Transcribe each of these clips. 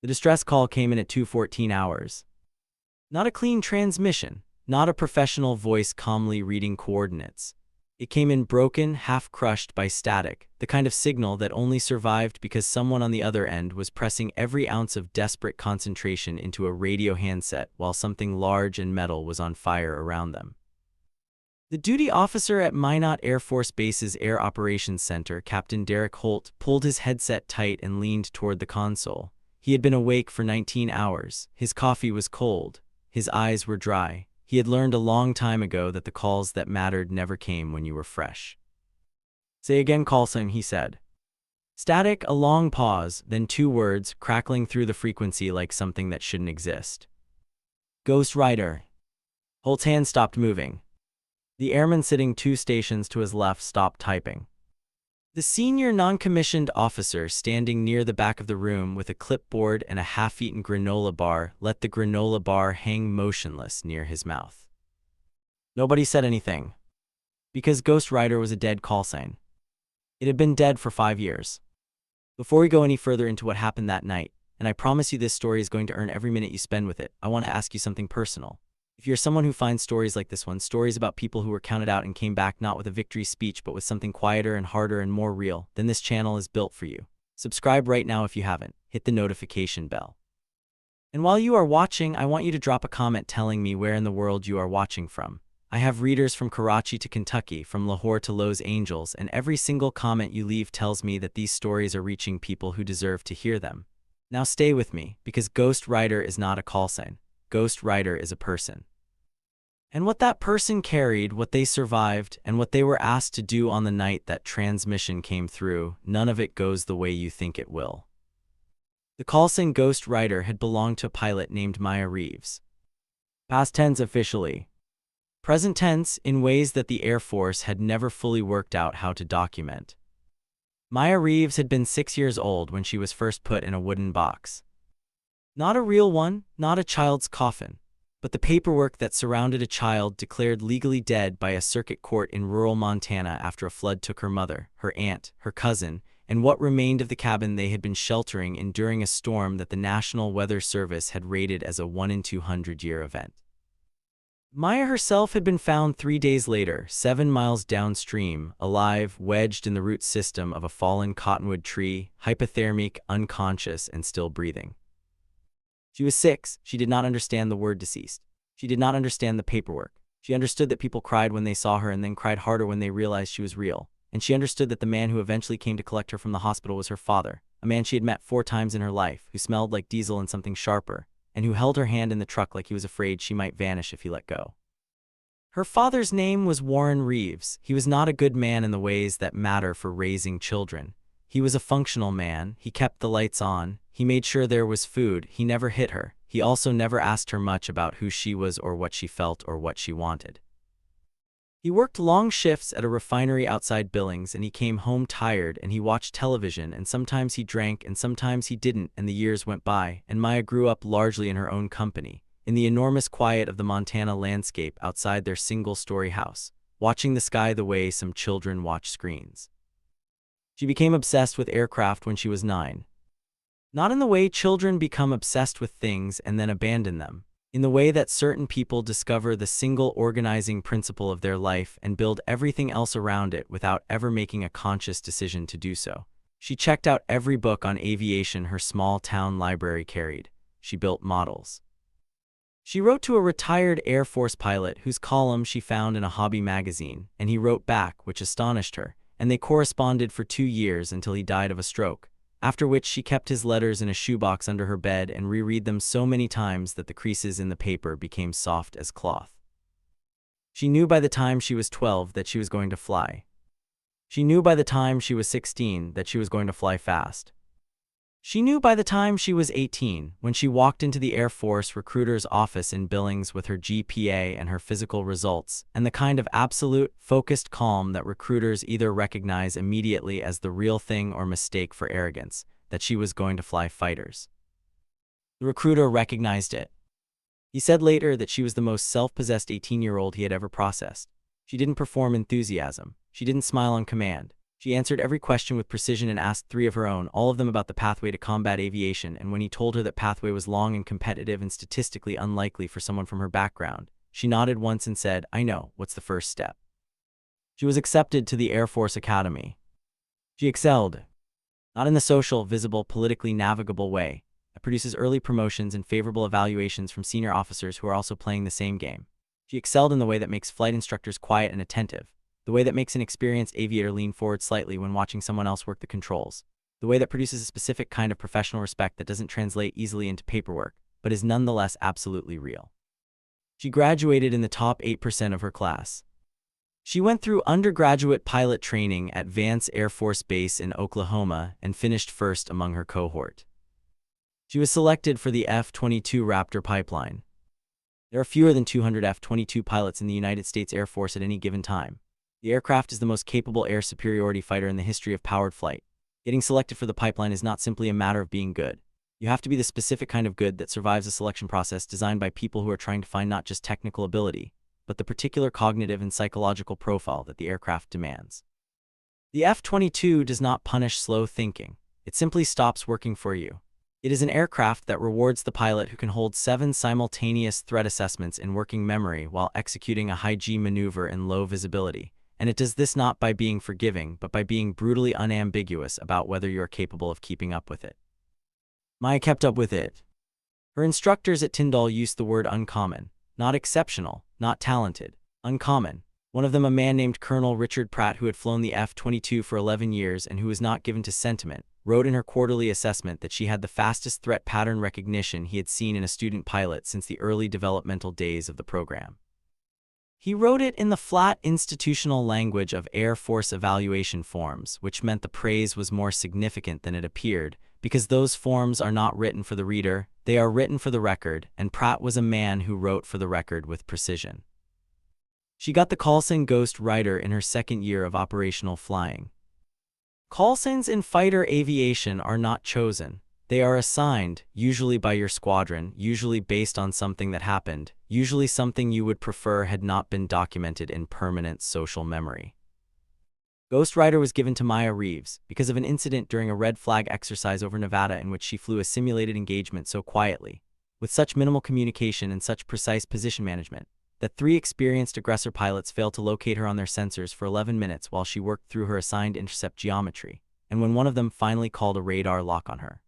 The distress call came in at 2:14 hours. Not a clean transmission, not a professional voice calmly reading coordinates. It came in broken, half-crushed by static, the kind of signal that only survived because someone on the other end was pressing every ounce of desperate concentration into a radio handset while something large and metal was on fire around them. The duty officer at Minot Air Force Base's Air Operations Center, Captain Derek Holt, pulled his headset tight and leaned toward the console. He had been awake for 19 hours. His coffee was cold. His eyes were dry. He had learned a long time ago that the calls that mattered never came when you were fresh. "Say again, call sign," he said. Static, a long pause, then two words crackling through the frequency like something that shouldn't exist. "Ghost Rider." Holt's hand stopped moving. The airman sitting 2 stations to his left stopped typing. The senior non-commissioned officer standing near the back of the room with a clipboard and a half-eaten granola bar let the granola bar hang motionless near his mouth. Nobody said anything. Because Ghost Rider was a dead call sign. It had been dead for 5 years. Before we go any further into what happened that night, and I promise you this story is going to earn every minute you spend with it, I want to ask you something personal. If you're someone who finds stories like this one, stories about people who were counted out and came back not with a victory speech but with something quieter and harder and more real, then this channel is built for you. Subscribe right now if you haven't. Hit the notification bell. And while you are watching, I want you to drop a comment telling me where in the world you are watching from. I have readers from Karachi to Kentucky, from Lahore to Los Angeles, and every single comment you leave tells me that these stories are reaching people who deserve to hear them. Now stay with me, because Ghost Rider is not a call sign. Ghost Rider is a person. And what that person carried, what they survived, and what they were asked to do on the night that transmission came through, none of it goes the way you think it will. The call sign Ghost Rider had belonged to a pilot named Maya Reeves. Past tense officially. Present tense in ways that the Air Force had never fully worked out how to document. Maya Reeves had been 6 years old when she was first put in a wooden box. Not a real one, not a child's coffin, but the paperwork that surrounded a child declared legally dead by a circuit court in rural Montana after a flood took her mother, her aunt, her cousin, and what remained of the cabin they had been sheltering in during a storm that the National Weather Service had rated as a 1-in-200-year event. Maya herself had been found 3 days later, 7 miles downstream, alive, wedged in the root system of a fallen cottonwood tree, hypothermic, unconscious, and still breathing. She was 6. She did not understand the word deceased. She did not understand the paperwork. She understood that people cried when they saw her and then cried harder when they realized she was real. And she understood that the man who eventually came to collect her from the hospital was her father, a man she had met 4 times in her life, who smelled like diesel and something sharper, and who held her hand in the truck like he was afraid she might vanish if he let go. Her father's name was Warren Reeves. He was not a good man in the ways that matter for raising children. He was a functional man. He kept the lights on. He made sure there was food. He never hit her. He also never asked her much about who she was or what she felt or what she wanted. He worked long shifts at a refinery outside Billings, and he came home tired, and he watched television, and sometimes he drank and sometimes he didn't, and the years went by, and Maya grew up largely in her own company, in the enormous quiet of the Montana landscape outside their single-story house, watching the sky the way some children watch screens. She became obsessed with aircraft when she was 9. Not in the way children become obsessed with things and then abandon them. In the way that certain people discover the single organizing principle of their life and build everything else around it without ever making a conscious decision to do so. She checked out every book on aviation her small town library carried. She built models. She wrote to a retired Air Force pilot whose column she found in a hobby magazine, and he wrote back, which astonished her, and they corresponded for 2 years until he died of a stroke. After which she kept his letters in a shoebox under her bed and reread them so many times that the creases in the paper became soft as cloth. She knew by the time she was 12 that she was going to fly. She knew by the time she was 16 that she was going to fly fast. She knew by the time she was 18, when she walked into the Air Force recruiter's office in Billings with her GPA and her physical results, and the kind of absolute, focused calm that recruiters either recognize immediately as the real thing or mistake for arrogance, that she was going to fly fighters. The recruiter recognized it. He said later that she was the most self-possessed 18-year-old he had ever processed. She didn't perform enthusiasm. She didn't smile on command. She answered every question with precision and asked 3 of her own, all of them about the pathway to combat aviation, and when he told her that pathway was long and competitive and statistically unlikely for someone from her background, she nodded once and said, "I know, what's the first step?" She was accepted to the Air Force Academy. She excelled, not in the social, visible, politically navigable way that produces early promotions and favorable evaluations from senior officers who are also playing the same game. She excelled in the way that makes flight instructors quiet and attentive, the way that makes an experienced aviator lean forward slightly when watching someone else work the controls, the way that produces a specific kind of professional respect that doesn't translate easily into paperwork, but is nonetheless absolutely real. She graduated in the top 8% of her class. She went through undergraduate pilot training at Vance Air Force Base in Oklahoma and finished first among her cohort. She was selected for the F-22 Raptor pipeline. There are fewer than 200 F-22 pilots in the United States Air Force at any given time. The aircraft is the most capable air superiority fighter in the history of powered flight. Getting selected for the pipeline is not simply a matter of being good. You have to be the specific kind of good that survives a selection process designed by people who are trying to find not just technical ability, but the particular cognitive and psychological profile that the aircraft demands. The F-22 does not punish slow thinking. It simply stops working for you. It is an aircraft that rewards the pilot who can hold 7 simultaneous threat assessments in working memory while executing a high-G maneuver in low visibility. And it does this not by being forgiving, but by being brutally unambiguous about whether you are capable of keeping up with it. Maya kept up with it. Her instructors at Tyndall used the word uncommon, not exceptional, not talented, uncommon. One of them, a man named Colonel Richard Pratt, who had flown the F-22 for 11 years and who was not given to sentiment, wrote in her quarterly assessment that she had the fastest threat pattern recognition he had seen in a student pilot since the early developmental days of the program. He wrote it in the flat institutional language of Air Force evaluation forms, which meant the praise was more significant than it appeared, because those forms are not written for the reader, they are written for the record, and Pratt was a man who wrote for the record with precision. She got the callsign Ghost Rider in her second year of operational flying. Callsigns in fighter aviation are not chosen. They are assigned, usually by your squadron, usually based on something that happened, usually something you would prefer had not been documented in permanent social memory. Ghost Rider was given to Maya Reeves because of an incident during a red flag exercise over Nevada in which she flew a simulated engagement so quietly, with such minimal communication and such precise position management, that 3 experienced aggressor pilots failed to locate her on their sensors for 11 minutes while she worked through her assigned intercept geometry, and when one of them finally called a radar lock on her.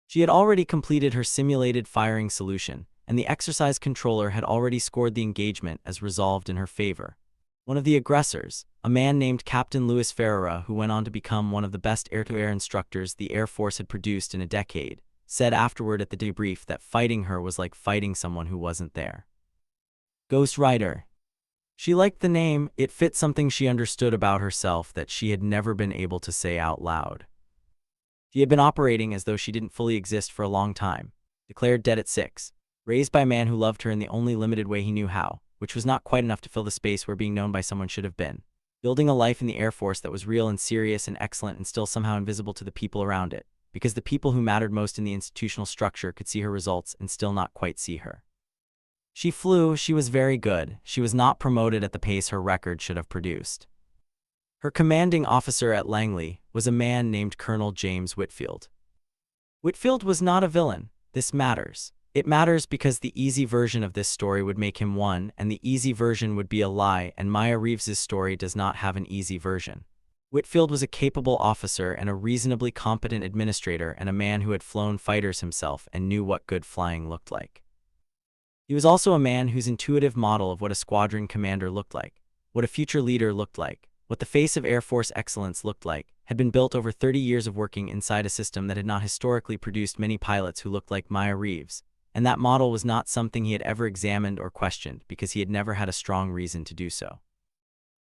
She had already completed her simulated firing solution, and the exercise controller had already scored the engagement as resolved in her favor. One of the aggressors, a man named Captain Louis Ferreira, who went on to become one of the best air-to-air instructors the Air Force had produced in a decade, said afterward at the debrief that fighting her was like fighting someone who wasn't there. Ghost Rider. She liked the name. It fit something she understood about herself that she had never been able to say out loud. She had been operating as though she didn't fully exist for a long time, declared dead at 6, raised by a man who loved her in the only limited way he knew how, which was not quite enough to fill the space where being known by someone should have been, building a life in the Air Force that was real and serious and excellent and still somehow invisible to the people around it, because the people who mattered most in the institutional structure could see her results and still not quite see her. She flew, she was very good, she was not promoted at the pace her record should have produced. Her commanding officer at Langley was a man named Colonel James Whitfield. Whitfield was not a villain. This matters. It matters because the easy version of this story would make him one, and the easy version would be a lie, and Maya Reeves's story does not have an easy version. Whitfield was a capable officer and a reasonably competent administrator and a man who had flown fighters himself and knew what good flying looked like. He was also a man whose intuitive model of what a squadron commander looked like, what a future leader looked like, what the face of Air Force excellence looked like, had been built over 30 years of working inside a system that had not historically produced many pilots who looked like Maya Reeves, and that model was not something he had ever examined or questioned because he had never had a strong reason to do so.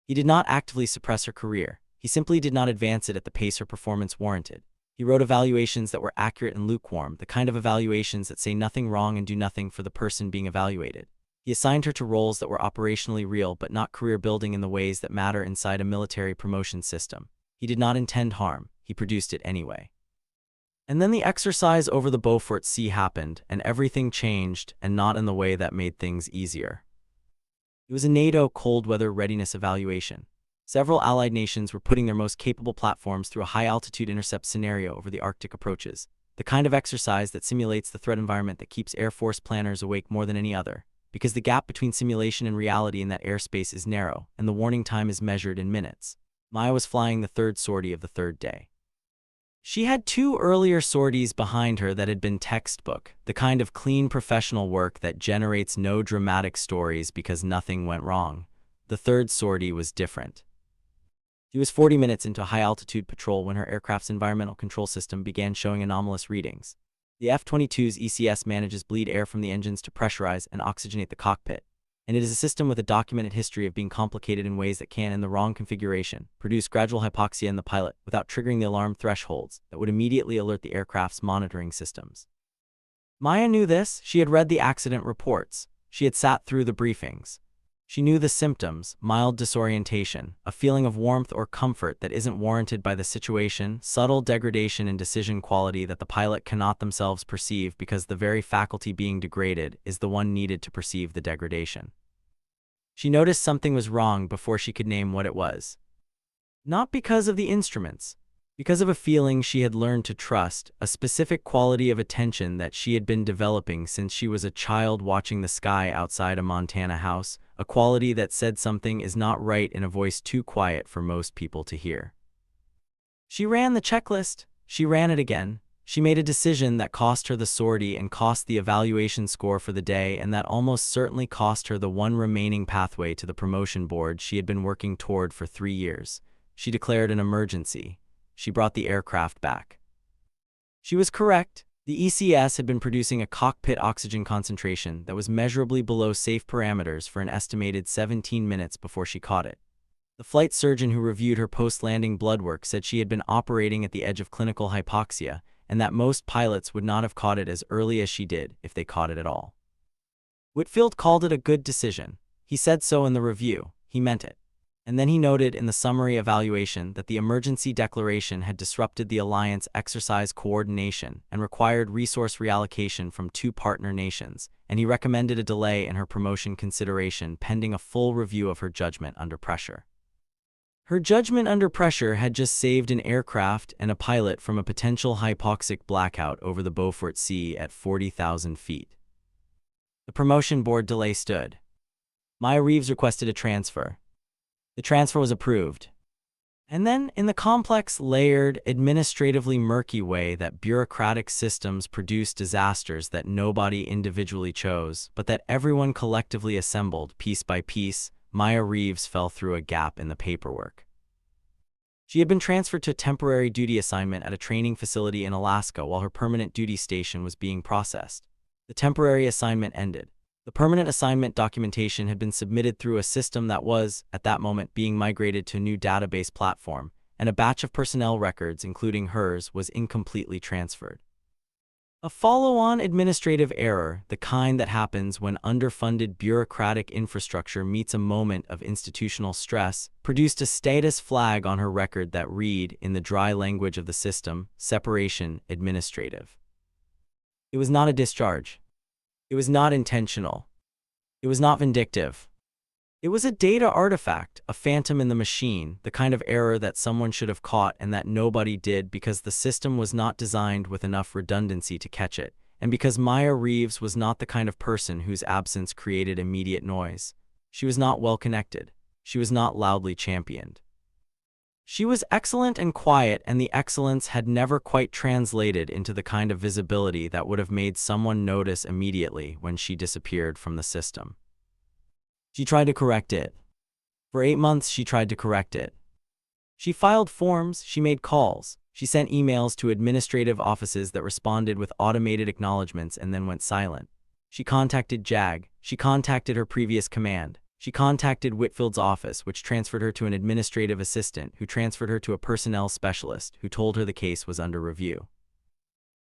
He did not actively suppress her career, he simply did not advance it at the pace her performance warranted. He wrote evaluations that were accurate and lukewarm, the kind of evaluations that say nothing wrong and do nothing for the person being evaluated. He assigned her to roles that were operationally real but not career-building in the ways that matter inside a military promotion system. He did not intend harm, he produced it anyway. And then the exercise over the Beaufort Sea happened, and everything changed, and not in the way that made things easier. It was a NATO cold weather readiness evaluation. Several allied nations were putting their most capable platforms through a high-altitude intercept scenario over the Arctic approaches, the kind of exercise that simulates the threat environment that keeps Air Force planners awake more than any other, because the gap between simulation and reality in that airspace is narrow, and the warning time is measured in minutes. Maya was flying the third sortie of the third day. She had 2 earlier sorties behind her that had been textbook, the kind of clean professional work that generates no dramatic stories because nothing went wrong. The third sortie was different. She was 40 minutes into a high-altitude patrol when her aircraft's environmental control system began showing anomalous readings. The F-22's ECS manages bleed air from the engines to pressurize and oxygenate the cockpit, and it is a system with a documented history of being complicated in ways that can, in the wrong configuration, produce gradual hypoxia in the pilot without triggering the alarm thresholds that would immediately alert the aircraft's monitoring systems. Maya knew this. She had read the accident reports. She had sat through the briefings. She knew the symptoms: mild disorientation, a feeling of warmth or comfort that isn't warranted by the situation, subtle degradation in decision quality that the pilot cannot themselves perceive because the very faculty being degraded is the one needed to perceive the degradation. She noticed something was wrong before she could name what it was. Not because of the instruments, because of a feeling she had learned to trust, a specific quality of attention that she had been developing since she was a child watching the sky outside a Montana house, a quality that said something is not right in a voice too quiet for most people to hear. She ran the checklist. She ran it again. She made a decision that cost her the sortie and cost the evaluation score for the day, and that almost certainly cost her the one remaining pathway to the promotion board she had been working toward for 3 years. She declared an emergency. She brought the aircraft back. She was correct. The ECS had been producing a cockpit oxygen concentration that was measurably below safe parameters for an estimated 17 minutes before she caught it. The flight surgeon who reviewed her post-landing blood work said she had been operating at the edge of clinical hypoxia, and that most pilots would not have caught it as early as she did if they caught it at all. Whitfield called it a good decision. He said so in the review. He meant it. And then he noted in the summary evaluation that the emergency declaration had disrupted the alliance exercise coordination and required resource reallocation from 2 partner nations, and he recommended a delay in her promotion consideration pending a full review of her judgment under pressure. Her judgment under pressure had just saved an aircraft and a pilot from a potential hypoxic blackout over the Beaufort Sea at 40,000 feet. The promotion board delay stood. Maya Reeves requested a transfer. The transfer was approved. And then, in the complex, layered, administratively murky way that bureaucratic systems produce disasters that nobody individually chose, but that everyone collectively assembled piece by piece, Maya Reeves fell through a gap in the paperwork. She had been transferred to a temporary duty assignment at a training facility in Alaska while her permanent duty station was being processed. The temporary assignment ended. The permanent assignment documentation had been submitted through a system that was, at that moment, being migrated to a new database platform, and a batch of personnel records, including hers, was incompletely transferred. A follow-on administrative error, the kind that happens when underfunded bureaucratic infrastructure meets a moment of institutional stress, produced a status flag on her record that read, in the dry language of the system, separation administrative. It was not a discharge. It was not intentional. It was not vindictive. It was a data artifact, a phantom in the machine, the kind of error that someone should have caught and that nobody did because the system was not designed with enough redundancy to catch it, and because Maya Reeves was not the kind of person whose absence created immediate noise. She was not well connected. She was not loudly championed. She was excellent and quiet, and the excellence had never quite translated into the kind of visibility that would have made someone notice immediately when she disappeared from the system. She tried to correct it. For 8 months she tried to correct it. She filed forms, she made calls, she sent emails to administrative offices that responded with automated acknowledgments and then went silent. She contacted JAG, she contacted her previous command. She contacted Whitfield's office, which transferred her to an administrative assistant, who transferred her to a personnel specialist, who told her the case was under review.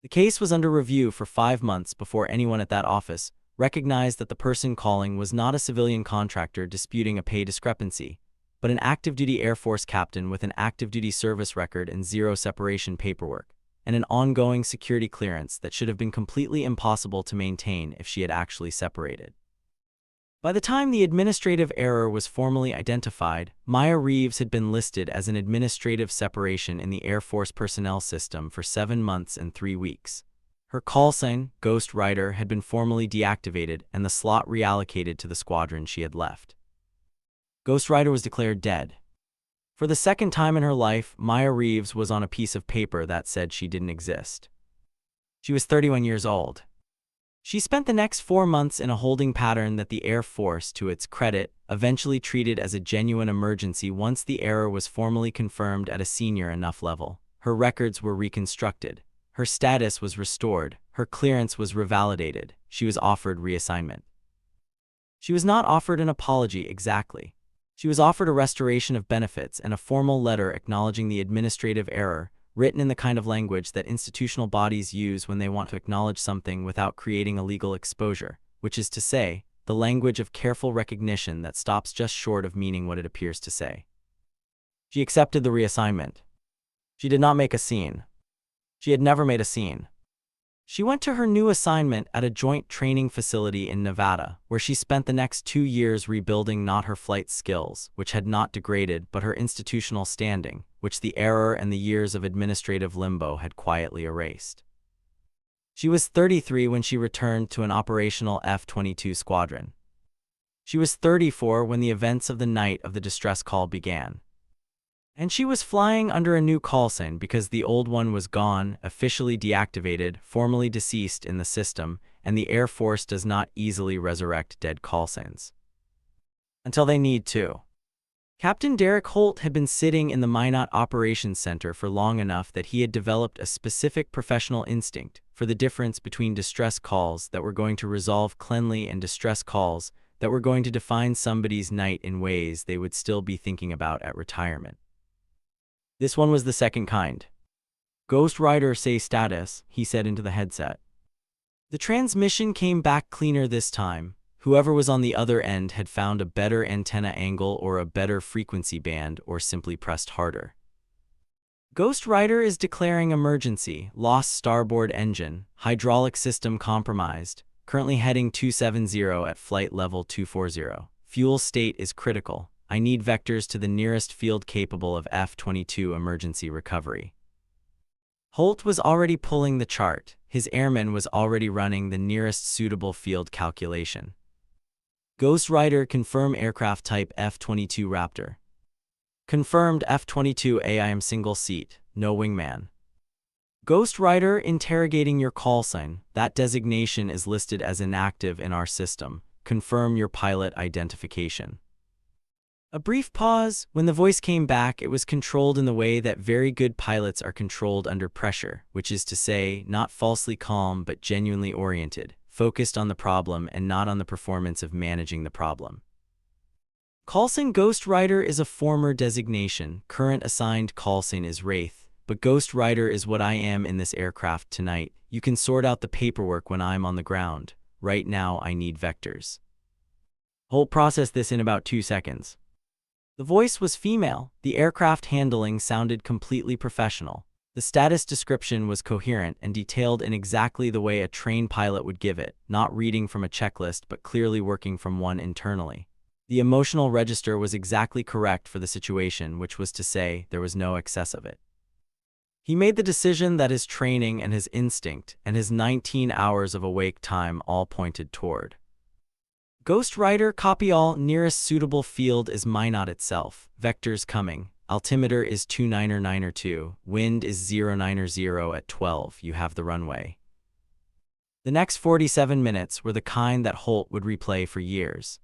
The case was under review for 5 months before anyone at that office recognized that the person calling was not a civilian contractor disputing a pay discrepancy, but an active-duty Air Force captain with an active-duty service record and 0 separation paperwork, and an ongoing security clearance that should have been completely impossible to maintain if she had actually separated. By the time the administrative error was formally identified, Maya Reeves had been listed as an administrative separation in the Air Force personnel system for 7 months and 3 weeks. Her call sign, Ghost Rider, had been formally deactivated and the slot reallocated to the squadron she had left. Ghost Rider was declared dead. For the second time in her life, Maya Reeves was on a piece of paper that said she didn't exist. She was 31 years old. She spent the next 4 months in a holding pattern that the Air Force, to its credit, eventually treated as a genuine emergency once the error was formally confirmed at a senior enough level. Her records were reconstructed. Her status was restored. Her clearance was revalidated. She was offered reassignment. She was not offered an apology exactly. She was offered a restoration of benefits and a formal letter acknowledging the administrative error, written in the kind of language that institutional bodies use when they want to acknowledge something without creating a legal exposure, which is to say, the language of careful recognition that stops just short of meaning what it appears to say. She accepted the reassignment. She did not make a scene. She had never made a scene. She went to her new assignment at a joint training facility in Nevada, where she spent the next 2 years rebuilding not her flight skills, which had not degraded, but her institutional standing, which the error and the years of administrative limbo had quietly erased. She was 33 when she returned to an operational F-22 squadron. She was 34 when the events of the night of the distress call began. And she was flying under a new call sign because the old one was gone, officially deactivated, formally deceased in the system, and the Air Force does not easily resurrect dead call signs. Until they need to. Captain Derek Holt had been sitting in the Minot Operations Center for long enough that he had developed a specific professional instinct for the difference between distress calls that were going to resolve cleanly and distress calls that were going to define somebody's night in ways they would still be thinking about at retirement. This one was the second kind. "Ghost Rider say status," he said into the headset. The transmission came back cleaner this time. Whoever was on the other end had found a better antenna angle or a better frequency band or simply pressed harder. "Ghost Rider is declaring emergency. Lost starboard engine. Hydraulic system compromised. Currently heading 270 at flight level 240. Fuel state is critical. I need vectors to the nearest field capable of F-22 emergency recovery." Holt was already pulling the chart. His airman was already running the nearest suitable field calculation. "Ghost Rider, confirm aircraft type F-22 Raptor." "Confirmed F-22 AIM single seat, no wingman." "Ghost Rider, interrogating your call sign. That designation is listed as inactive in our system. Confirm your pilot identification." A brief pause. When the voice came back, it was controlled in the way that very good pilots are controlled under pressure, which is to say, not falsely calm but genuinely oriented, focused on the problem and not on the performance of managing the problem. Callsign Ghost Rider is a former designation. Current assigned callsign is Wraith, but Ghost Rider is what I am in this aircraft tonight. You can sort out the paperwork when I'm on the ground. Right now I need vectors. Holt processed this in about 2 seconds. The voice was female. The aircraft handling sounded completely professional. The status description was coherent and detailed in exactly the way a trained pilot would give it, not reading from a checklist but clearly working from one internally. The emotional register was exactly correct for the situation, which was to say, there was no excess of it. He made the decision that his training and his instinct and his 19 hours of awake time all pointed toward. "Ghost Rider, copy all. Nearest suitable field is Minot itself. Vectors coming. Altimeter is 29902. Wind is 090 at 12. You have the runway." The next 47 minutes were the kind that Holt would replay for years.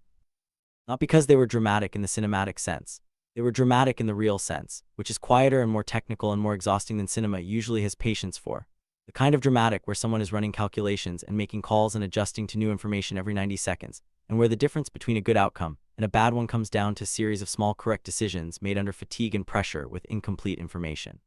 Not because they were dramatic in the cinematic sense. They were dramatic in the real sense, which is quieter and more technical and more exhausting than cinema usually has patience for. The kind of dramatic where someone is running calculations and making calls and adjusting to new information every 90 seconds, and where the difference between a good outcome and a bad one comes down to a series of small correct decisions made under fatigue and pressure with incomplete information.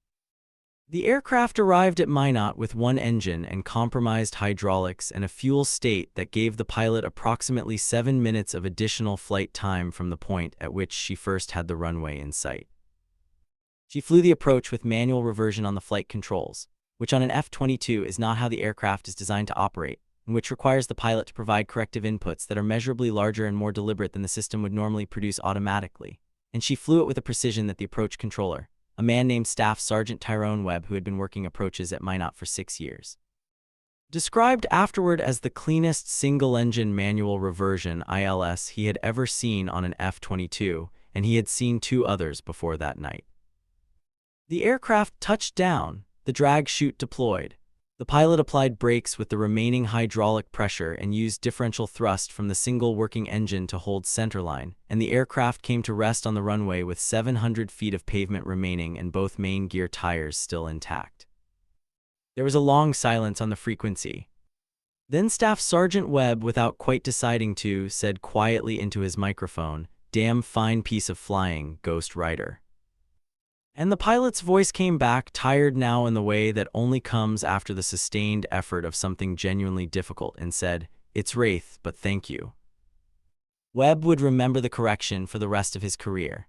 The aircraft arrived at Minot with one engine and compromised hydraulics and a fuel state that gave the pilot approximately 7 minutes of additional flight time from the point at which she first had the runway in sight. She flew the approach with manual reversion on the flight controls, which on an F-22 is not how the aircraft is designed to operate. and which requires the pilot to provide corrective inputs that are measurably larger and more deliberate than the system would normally produce automatically. And she flew it with a precision that the approach controller, a man named Staff Sergeant Tyrone Webb who had been working approaches at Minot for 6 years, described afterward as the cleanest single-engine manual reversion ILS he had ever seen on an F-22, and he had seen 2 others before that night. The aircraft touched down, the drag chute deployed. The pilot applied brakes with the remaining hydraulic pressure and used differential thrust from the single working engine to hold centerline, and the aircraft came to rest on the runway with 700 feet of pavement remaining and both main gear tires still intact. There was a long silence on the frequency. Then Staff Sergeant Webb, without quite deciding to, said quietly into his microphone, "Damn fine piece of flying, Ghost Rider." And the pilot's voice came back, tired now in the way that only comes after the sustained effort of something genuinely difficult, and said, "It's Wraith, but thank you." Webb would remember the correction for the rest of his career.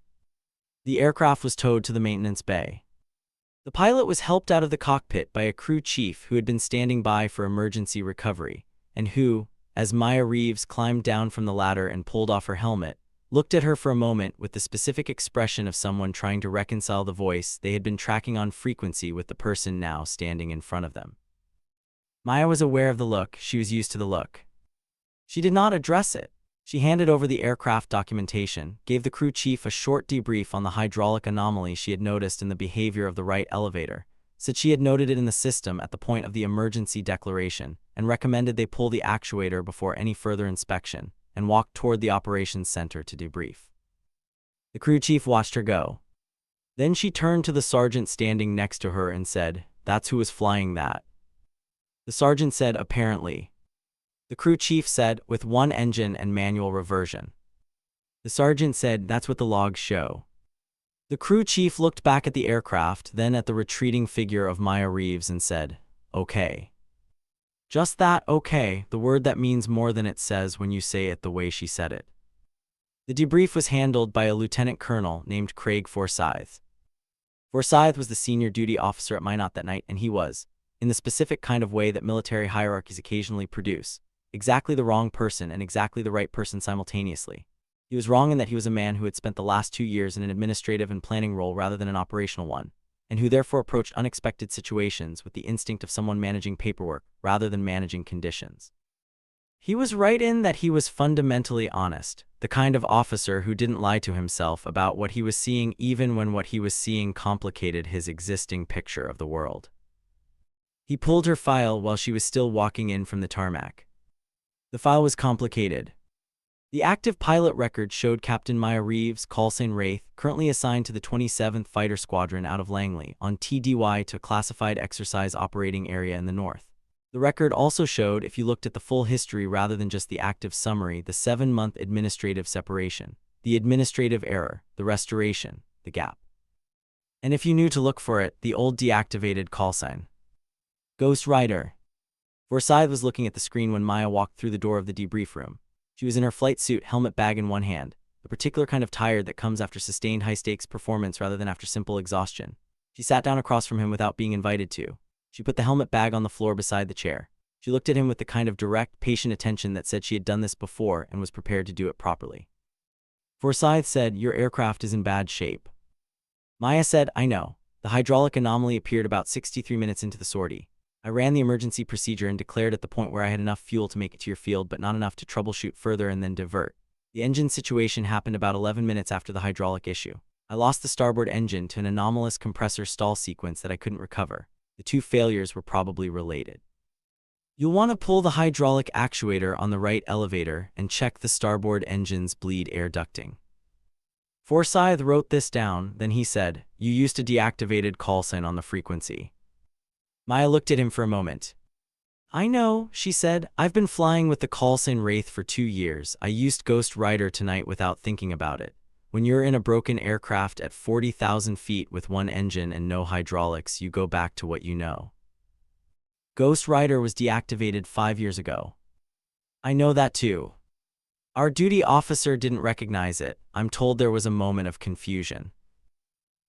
The aircraft was towed to the maintenance bay. The pilot was helped out of the cockpit by a crew chief who had been standing by for emergency recovery, and who, as Maya Reeves climbed down from the ladder and pulled off her helmet, looked at her for a moment with the specific expression of someone trying to reconcile the voice they had been tracking on frequency with the person now standing in front of them. Maya was aware of the look. She was used to the look. She did not address it. She handed over the aircraft documentation, gave the crew chief a short debrief on the hydraulic anomaly she had noticed in the behavior of the right elevator, said she had noted it in the system at the point of the emergency declaration, and recommended they pull the actuator before any further inspection, and walked toward the operations center to debrief. The crew chief watched her go. Then she turned to the sergeant standing next to her and said, "That's who was flying that." The sergeant said, "Apparently." The crew chief said, "With 1 engine and manual reversion." The sergeant said, "That's what the logs show." The crew chief looked back at the aircraft, then at the retreating figure of Maya Reeves and said, "Okay." Just that, okay, the word that means more than it says when you say it the way she said it. The debrief was handled by a lieutenant colonel named Craig Forsyth. Forsyth was the senior duty officer at Minot that night, and he was, in the specific kind of way that military hierarchies occasionally produce, exactly the wrong person and exactly the right person simultaneously. He was wrong in that he was a man who had spent the last 2 years in an administrative and planning role rather than an operational one, and who therefore approached unexpected situations with the instinct of someone managing paperwork rather than managing conditions. He was right in that he was fundamentally honest, the kind of officer who didn't lie to himself about what he was seeing even when what he was seeing complicated his existing picture of the world. He pulled her file while she was still walking in from the tarmac. The file was complicated. The active pilot record showed Captain Maya Reeves, callsign Wraith, currently assigned to the 27th Fighter Squadron out of Langley, on TDY to a classified exercise operating area in the north. The record also showed, if you looked at the full history rather than just the active summary, the 7-month administrative separation, the administrative error, the restoration, the gap. And if you knew to look for it, the old deactivated callsign. Ghost Rider. Forsyth was looking at the screen when Maya walked through the door of the debrief room. She was in her flight suit, helmet bag in one hand, the particular kind of tired that comes after sustained high-stakes performance rather than after simple exhaustion. She sat down across from him without being invited to. She put the helmet bag on the floor beside the chair. She looked at him with the kind of direct, patient attention that said she had done this before and was prepared to do it properly. Forsyth said, "Your aircraft is in bad shape." Maya said, "I know. The hydraulic anomaly appeared about 63 minutes into the sortie. I ran the emergency procedure and declared at the point where I had enough fuel to make it to your field but not enough to troubleshoot further and then divert. The engine situation happened about 11 minutes after the hydraulic issue. I lost the starboard engine to an anomalous compressor stall sequence that I couldn't recover. The 2 failures were probably related. You'll want to pull the hydraulic actuator on the right elevator and check the starboard engine's bleed air ducting." Forsyth wrote this down, then he said, "You used a deactivated callsign on the frequency." Maya looked at him for a moment. "I know," she said. "I've been flying with the callsign Wraith for 2 years. I used Ghost Rider tonight without thinking about it. When you're in a broken aircraft at 40,000 feet with 1 engine and no hydraulics, you go back to what you know. Ghost Rider was deactivated 5 years ago. I know that too. Our duty officer didn't recognize it. I'm told there was a moment of confusion."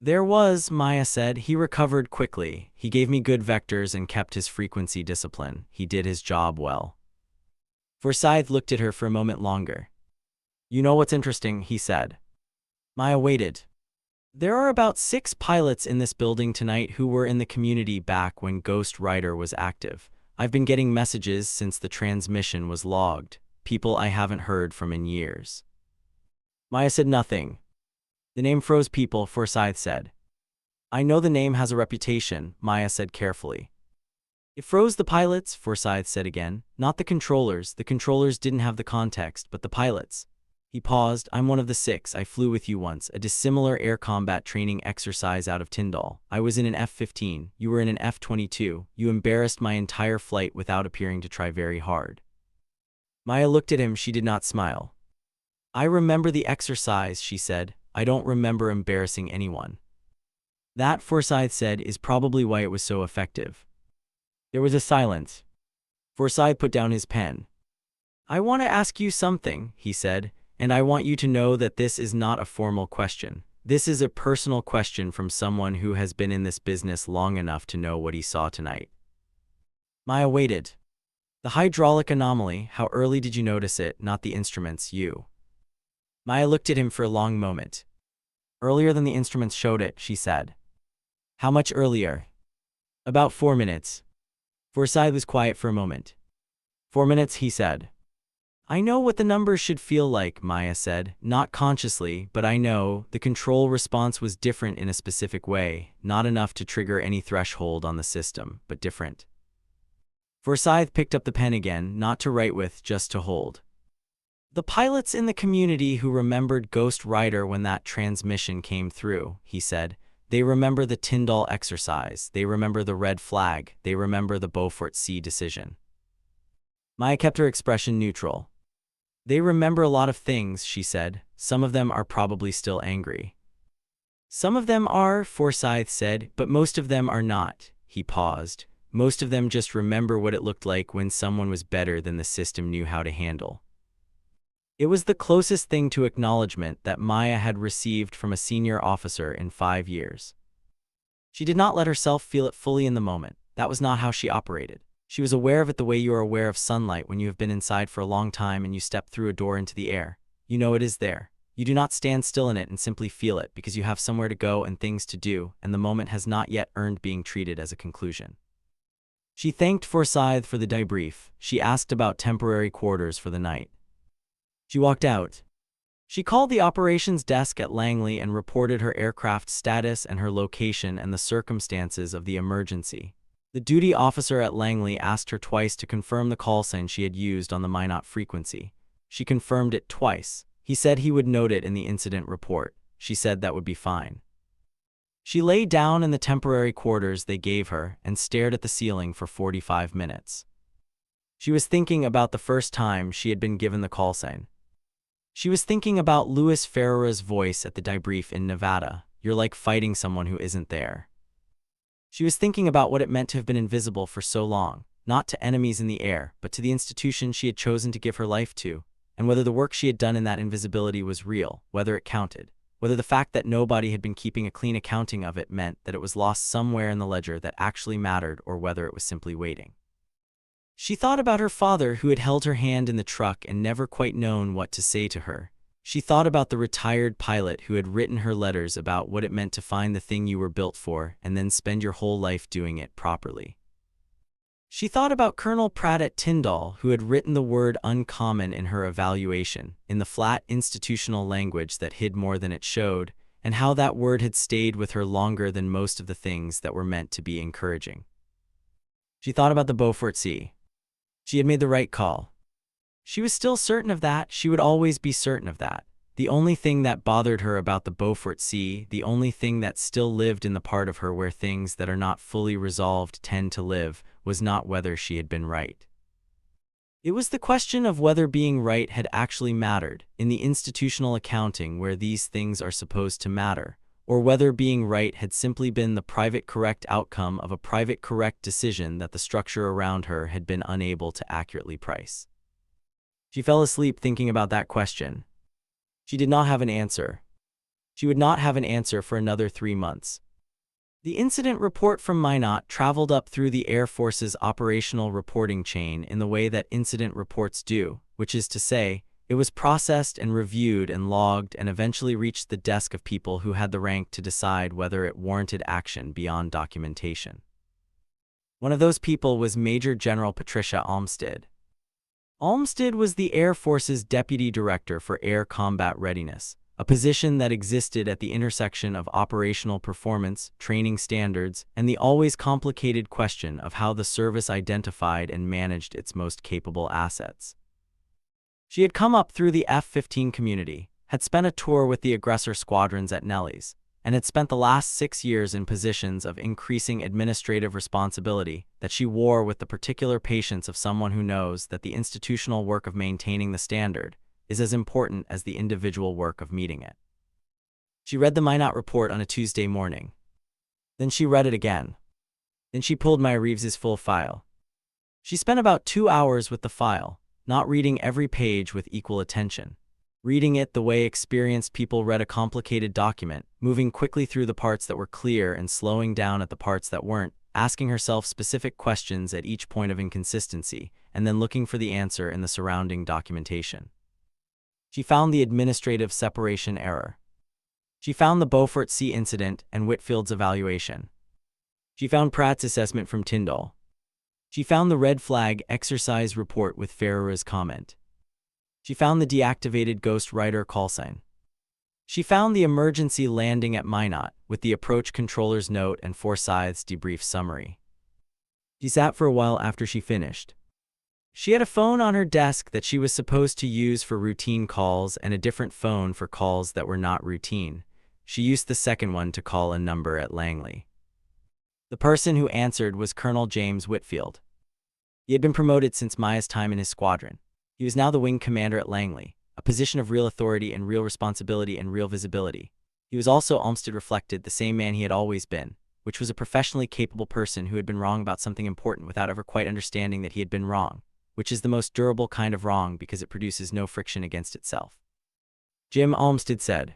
"There was," Maya said. "He recovered quickly. He gave me good vectors and kept his frequency discipline. He did his job well." Forsyth looked at her for a moment longer. You know what's interesting, he said. Maya waited. There are about 6 pilots in this building tonight who were in the community back when Ghost Rider was active. I've been getting messages since the transmission was logged, people I haven't heard from in years. Maya said nothing. The name froze people, Forsyth said. I know the name has a reputation, Maya said carefully. It froze the pilots, Forsyth said again, not the controllers. The controllers didn't have the context, but the pilots. He paused. I'm one of the 6. I flew with you once, a dissimilar air combat training exercise out of Tyndall. I was in an F-15, you were in an F-22. You embarrassed my entire flight without appearing to try very hard. Maya looked at him. She did not smile. I remember the exercise, she said. I don't remember embarrassing anyone. That, Forsyth said, is probably why it was so effective. There was a silence. Forsyth put down his pen. I want to ask you something, he said, and I want you to know that this is not a formal question. This is a personal question from someone who has been in this business long enough to know what he saw tonight. Maya waited. The hydraulic anomaly, how early did you notice it, not the instruments, you? Maya looked at him for a long moment. Earlier than the instruments showed it, she said. How much earlier? About 4 minutes. Forsyth was quiet for a moment. 4 minutes, he said. I know what the numbers should feel like, Maya said, not consciously, but I know. The control response was different in a specific way, not enough to trigger any threshold on the system, but different. Forsyth picked up the pen again, not to write with, just to hold. The pilots in the community who remembered Ghost Rider when that transmission came through, he said. They remember the Tyndall exercise, they remember the red flag, they remember the Beaufort Sea decision. Maya kept her expression neutral. They remember a lot of things, she said. Some of them are probably still angry. Some of them are, Forsyth said, but most of them are not. He paused. Most of them just remember what it looked like when someone was better than the system knew how to handle. It was the closest thing to acknowledgement that Maya had received from a senior officer in 5 years. She did not let herself feel it fully in the moment. That was not how she operated. She was aware of it the way you are aware of sunlight when you have been inside for a long time and you step through a door into the air. You know it is there. You do not stand still in it and simply feel it because you have somewhere to go and things to do, and the moment has not yet earned being treated as a conclusion. She thanked Forsyth for the debrief. She asked about temporary quarters for the night. She walked out. She called the operations desk at Langley and reported her aircraft status and her location and the circumstances of the emergency. The duty officer at Langley asked her twice to confirm the call sign she had used on the Minot frequency. She confirmed it twice. He said he would note it in the incident report. She said that would be fine. She lay down in the temporary quarters they gave her and stared at the ceiling for 45 minutes. She was thinking about the first time she had been given the call sign. She was thinking about Louis Ferreira's voice at the debrief in Nevada. You're like fighting someone who isn't there. She was thinking about what it meant to have been invisible for so long, not to enemies in the air, but to the institution she had chosen to give her life to, and whether the work she had done in that invisibility was real, whether it counted, whether the fact that nobody had been keeping a clean accounting of it meant that it was lost somewhere in the ledger that actually mattered, or whether it was simply waiting. She thought about her father who had held her hand in the truck and never quite known what to say to her. She thought about the retired pilot who had written her letters about what it meant to find the thing you were built for and then spend your whole life doing it properly. She thought about Colonel Pratt at Tyndall who had written the word uncommon in her evaluation, in the flat institutional language that hid more than it showed, and how that word had stayed with her longer than most of the things that were meant to be encouraging. She thought about the Beaufort Sea. She had made the right call. She was still certain of that. She would always be certain of that. The only thing that bothered her about the Beaufort Sea, the only thing that still lived in the part of her where things that are not fully resolved tend to live, was not whether she had been right. It was the question of whether being right had actually mattered, in the institutional accounting where these things are supposed to matter, or whether being right had simply been the private correct outcome of a private correct decision that the structure around her had been unable to accurately price. She fell asleep thinking about that question. She did not have an answer. She would not have an answer for another 3 months. The incident report from Minot traveled up through the Air Force's operational reporting chain in the way that incident reports do, which is to say, it was processed and reviewed and logged and eventually reached the desk of people who had the rank to decide whether it warranted action beyond documentation. One of those people was Major General Patricia Olmsted. Olmsted was the Air Force's Deputy Director for Air Combat Readiness, a position that existed at the intersection of operational performance, training standards, and the always complicated question of how the service identified and managed its most capable assets. She had come up through the F-15 community, had spent a tour with the aggressor squadrons at Nellis, and had spent the last 6 years in positions of increasing administrative responsibility that she wore with the particular patience of someone who knows that the institutional work of maintaining the standard is as important as the individual work of meeting it. She read the Minot report on a Tuesday morning. Then she read it again. Then she pulled Maya Reeves's full file. She spent about 2 hours with the file, not reading every page with equal attention. Reading it the way experienced people read a complicated document, moving quickly through the parts that were clear and slowing down at the parts that weren't, asking herself specific questions at each point of inconsistency, and then looking for the answer in the surrounding documentation. She found the administrative separation error. She found the Beaufort Sea incident and Whitfield's evaluation. She found Pratt's assessment from Tyndall. She found the red flag exercise report with Ferreira's comment. She found the deactivated Ghost Rider call sign. She found the emergency landing at Minot with the approach controller's note and Forsyth's debrief summary. She sat for a while after she finished. She had a phone on her desk that she was supposed to use for routine calls and a different phone for calls that were not routine. She used the second one to call a number at Langley. The person who answered was Colonel James Whitfield. He had been promoted since Maya's time in his squadron. He was now the wing commander at Langley, a position of real authority and real responsibility and real visibility. He was also, Olmsted reflected, the same man he had always been, which was a professionally capable person who had been wrong about something important without ever quite understanding that he had been wrong, which is the most durable kind of wrong because it produces no friction against itself. Jim, Olmsted said.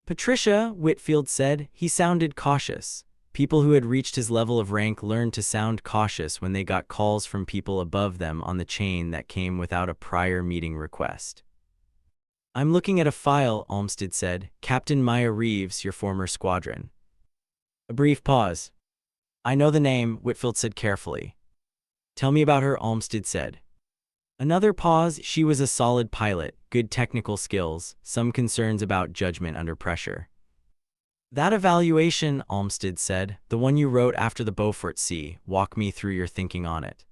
Patricia, Whitfield said. He sounded cautious. People who had reached his level of rank learned to sound cautious when they got calls from people above them on the chain that came without a prior meeting request. I'm looking at a file, Olmsted said. Captain Maya Reeves, your former squadron. A brief pause. I know the name, Whitfield said carefully. Tell me about her, Olmsted said. Another pause. She was a solid pilot, good technical skills, some concerns about judgment under pressure. That evaluation, Olmsted said, the one you wrote after the Beaufort Sea, walk me through your thinking on it.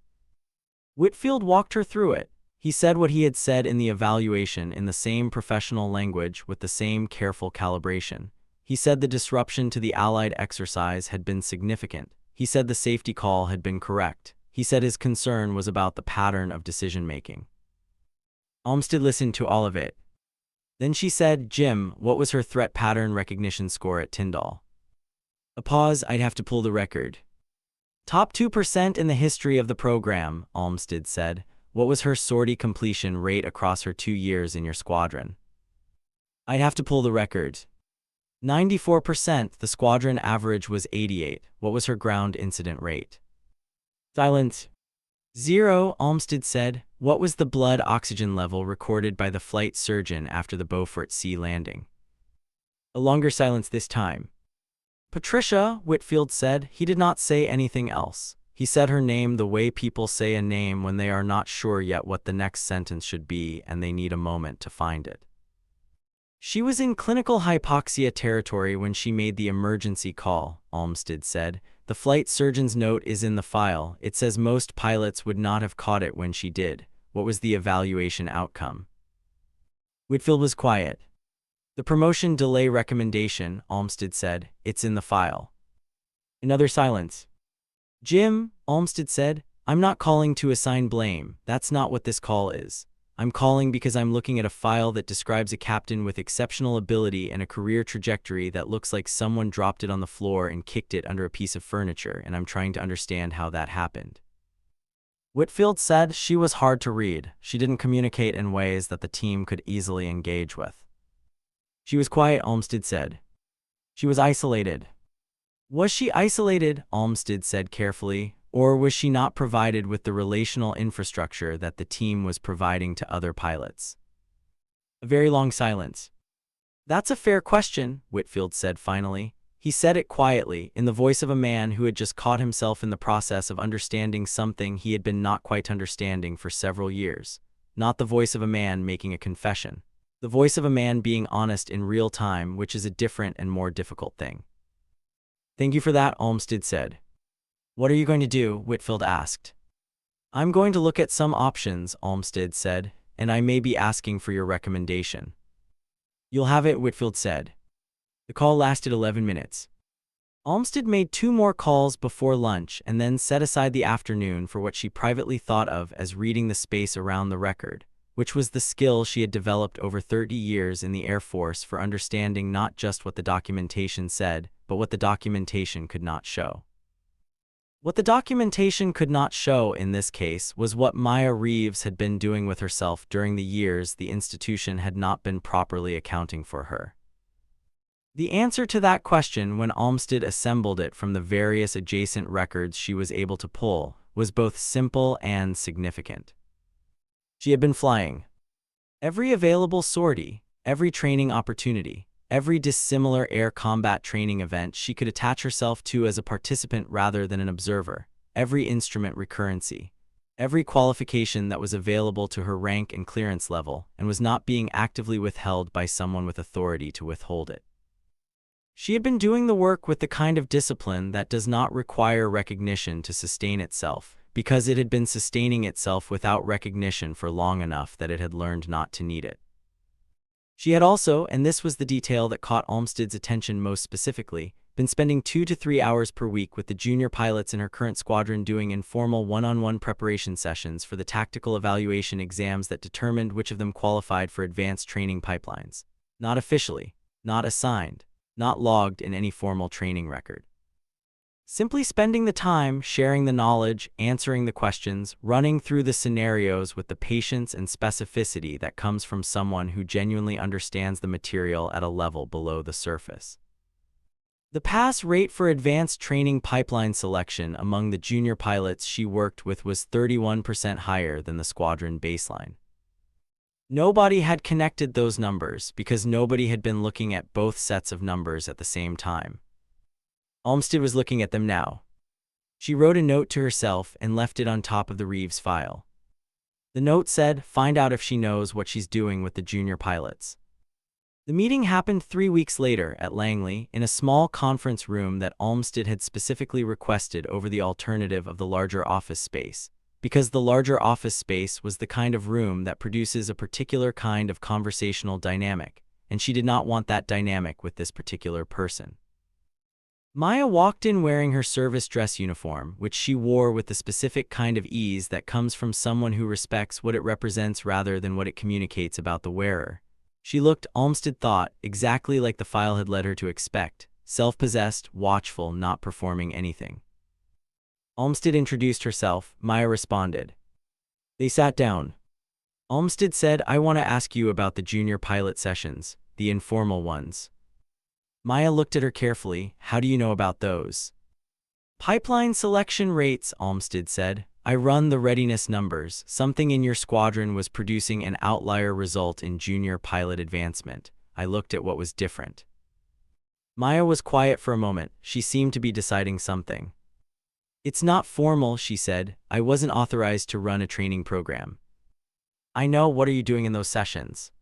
Whitfield walked her through it. He said what he had said in the evaluation in the same professional language with the same careful calibration. He said the disruption to the Allied exercise had been significant. He said the safety call had been correct. He said his concern was about the pattern of decision-making. Olmsted listened to all of it. Then she said, Jim, what was her threat pattern recognition score at Tyndall? A pause. I'd have to pull the record. Top 2% in the history of the program, Olmsted said. What was her sortie completion rate across her 2 years in your squadron? I'd have to pull the record. 94%. The squadron average was 88. What was her ground incident rate? Silence. 0, Olmsted said. What was the blood oxygen level recorded by the flight surgeon after the Beaufort Sea landing? A longer silence this time. Patricia, Whitfield said. He did not say anything else. He said her name the way people say a name when they are not sure yet what the next sentence should be and they need a moment to find it. She was in clinical hypoxia territory when she made the emergency call, Olmsted said. The flight surgeon's note is in the file. It says most pilots would not have caught it when she did. What was the evaluation outcome? Whitfield was quiet. The promotion delay recommendation, Olmsted said. It's in the file. Another silence. Jim, Olmsted said, I'm not calling to assign blame. That's not what this call is. I'm calling because I'm looking at a file that describes a captain with exceptional ability and a career trajectory that looks like someone dropped it on the floor and kicked it under a piece of furniture, and I'm trying to understand how that happened. Whitfield said she was hard to read. She didn't communicate in ways that the team could easily engage with. She was quiet, Olmsted said. She was isolated. Was she isolated, Olmsted said carefully, or was she not provided with the relational infrastructure that the team was providing to other pilots? A very long silence. That's a fair question, Whitfield said finally. He said it quietly, in the voice of a man who had just caught himself in the process of understanding something he had been not quite understanding for several years. Not the voice of a man making a confession. The voice of a man being honest in real time, which is a different and more difficult thing. Thank you for that, Olmsted said. What are you going to do? Whitfield asked. I'm going to look at some options, Olmsted said, and I may be asking for your recommendation. You'll have it, Whitfield said. The call lasted 11 minutes. Olmsted made 2 more calls before lunch and then set aside the afternoon for what she privately thought of as reading the space around the record, which was the skill she had developed over 30 years in the Air Force for understanding not just what the documentation said, but what the documentation could not show. What the documentation could not show in this case was what Maya Reeves had been doing with herself during the years the institution had not been properly accounting for her. The answer to that question, when Olmsted assembled it from the various adjacent records she was able to pull, was both simple and significant. She had been flying. Every available sortie, every training opportunity, every dissimilar air combat training event she could attach herself to as a participant rather than an observer, every instrument recurrency, every qualification that was available to her rank and clearance level and was not being actively withheld by someone with authority to withhold it. She had been doing the work with the kind of discipline that does not require recognition to sustain itself, because it had been sustaining itself without recognition for long enough that it had learned not to need it. She had also, and this was the detail that caught Olmsted's attention most specifically, been spending 2 to 3 hours per week with the junior pilots in her current squadron doing informal one-on-one preparation sessions for the tactical evaluation exams that determined which of them qualified for advanced training pipelines. Not officially, not assigned, not logged in any formal training record. Simply spending the time, sharing the knowledge, answering the questions, running through the scenarios with the patience and specificity that comes from someone who genuinely understands the material at a level below the surface. The pass rate for advanced training pipeline selection among the junior pilots she worked with was 31% higher than the squadron baseline. Nobody had connected those numbers because nobody had been looking at both sets of numbers at the same time. Olmsted was looking at them now. She wrote a note to herself and left it on top of the Reeves file. The note said, "Find out if she knows what she's doing with the junior pilots." The meeting happened 3 weeks later at Langley in a small conference room that Olmsted had specifically requested over the alternative of the larger office space, because the larger office space was the kind of room that produces a particular kind of conversational dynamic, and she did not want that dynamic with this particular person. Maya walked in wearing her service dress uniform, which she wore with the specific kind of ease that comes from someone who respects what it represents rather than what it communicates about the wearer. She looked, Olmsted thought, exactly like the file had led her to expect, self-possessed, watchful, not performing anything. Olmsted introduced herself. Maya responded. They sat down. Olmsted said, "I want to ask you about the junior pilot sessions, the informal ones." Maya looked at her carefully. "How do you know about those?" "Pipeline selection rates," Olmsted said. "I run the readiness numbers. Something in your squadron was producing an outlier result in junior pilot advancement. I looked at what was different." Maya was quiet for a moment. She seemed to be deciding something. "It's not formal," she said. "I wasn't authorized to run a training program." "I know. What are you doing in those sessions?"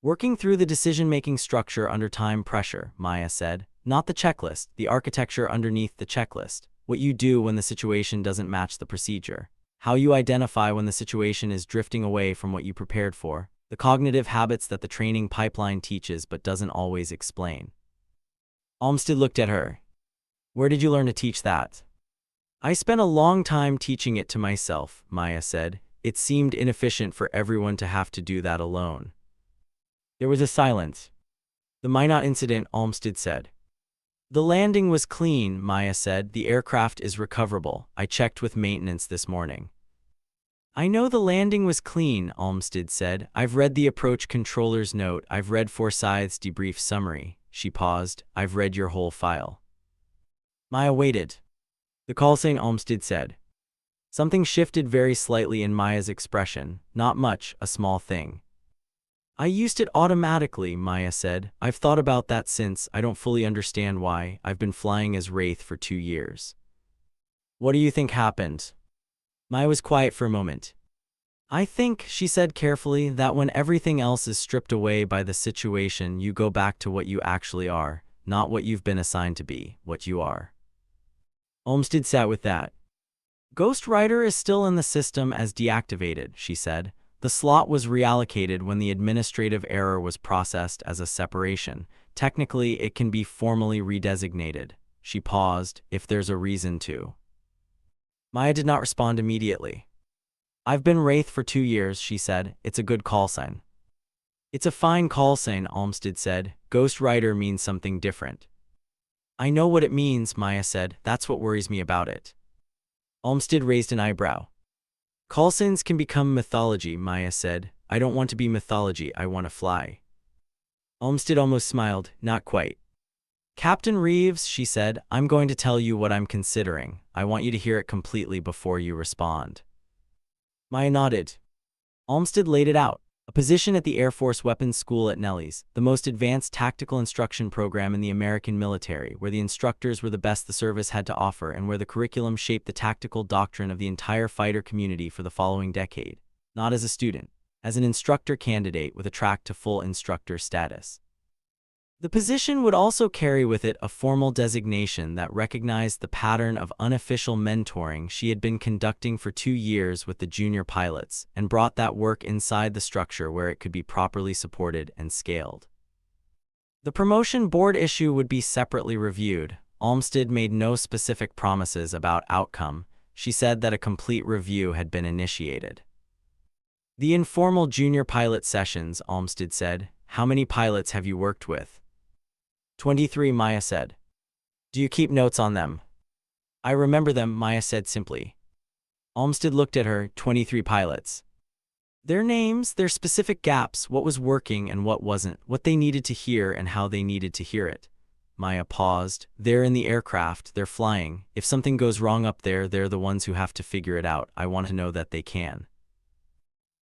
"Working through the decision-making structure under time pressure," Maya said. "Not the checklist, the architecture underneath the checklist. What you do when the situation doesn't match the procedure. How you identify when the situation is drifting away from what you prepared for. The cognitive habits that the training pipeline teaches but doesn't always explain." Olmsted looked at her. "Where did you learn to teach that?" "I spent a long time teaching it to myself," Maya said. "It seemed inefficient for everyone to have to do that alone." There was a silence. "The Minot incident," Olmsted said. "The landing was clean," Maya said. "The aircraft is recoverable. I checked with maintenance this morning." "I know the landing was clean," Olmsted said. "I've read the approach controller's note. I've read Forsyth's debrief summary." She paused. "I've read your whole file." Maya waited. The call sign Olmsted said. Something shifted very slightly in Maya's expression. Not much, a small thing. I used it automatically, Maya said. I've thought about that since. I don't fully understand why. I've been flying as Wraith for 2 years. What do you think happened? Maya was quiet for a moment. I think, she said carefully, that when everything else is stripped away by the situation, you go back to what you actually are, not what you've been assigned to be, what you are. Olmsted sat with that. Ghost Rider is still in the system as deactivated, she said. The slot was reallocated when the administrative error was processed as a separation. Technically, it can be formally redesignated. She paused, if there's a reason to. Maya did not respond immediately. I've been Wraith for 2 years, she said. It's a good call sign. It's a fine call sign, Olmsted said. Ghost Rider means something different. I know what it means, Maya said. That's what worries me about it. Olmsted raised an eyebrow. Call signs can become mythology, Maya said. I don't want to be mythology, I want to fly. Olmsted almost smiled, not quite. Captain Reeves, she said, I'm going to tell you what I'm considering. I want you to hear it completely before you respond. Maya nodded. Olmsted laid it out. A position at the Air Force Weapons School at Nellis, the most advanced tactical instruction program in the American military, where the instructors were the best the service had to offer and where the curriculum shaped the tactical doctrine of the entire fighter community for the following decade. Not as a student, as an instructor candidate with a track to full instructor status. The position would also carry with it a formal designation that recognized the pattern of unofficial mentoring she had been conducting for 2 years with the junior pilots and brought that work inside the structure where it could be properly supported and scaled. The promotion board issue would be separately reviewed. Olmsted made no specific promises about outcome. She said that a complete review had been initiated. The informal junior pilot sessions, Olmsted said. How many pilots have you worked with? 23, Maya said. Do you keep notes on them? I remember them, Maya said simply. Olmsted looked at her. 23 pilots. Their names, their specific gaps, what was working and what wasn't, what they needed to hear and how they needed to hear it. Maya paused. They're in the aircraft, they're flying. If something goes wrong up there, they're the ones who have to figure it out. I want to know that they can.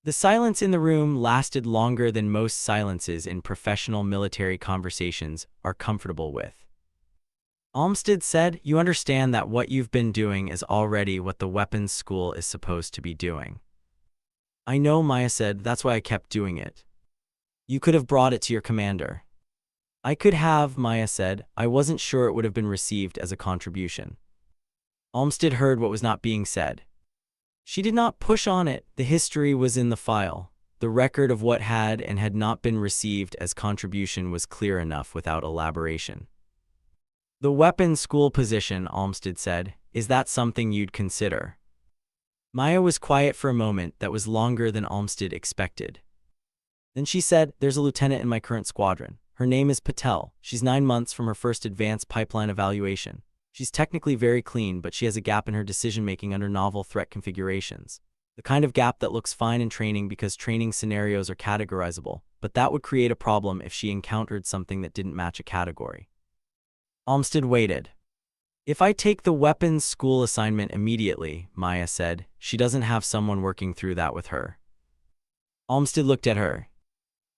The silence in the room lasted longer than most silences in professional military conversations are comfortable with. Olmsted said, You understand that what you've been doing is already what the weapons school is supposed to be doing. I know, Maya said, that's why I kept doing it. You could have brought it to your commander. I could have, Maya said. I wasn't sure it would have been received as a contribution. Olmsted heard what was not being said. She did not push on it. The history was in the file. The record of what had and had not been received as contribution was clear enough without elaboration. The weapons school position, Olmsted said, is that something you'd consider? Maya was quiet for a moment that was longer than Olmsted expected. Then she said, There's a lieutenant in my current squadron. Her name is Patel. She's 9 months from her first advanced pipeline evaluation. She's technically very clean, but she has a gap in her decision-making under novel threat configurations. The kind of gap that looks fine in training because training scenarios are categorizable, but that would create a problem if she encountered something that didn't match a category. Olmsted waited. If I take the weapons school assignment immediately, Maya said, she doesn't have someone working through that with her. Olmsted looked at her.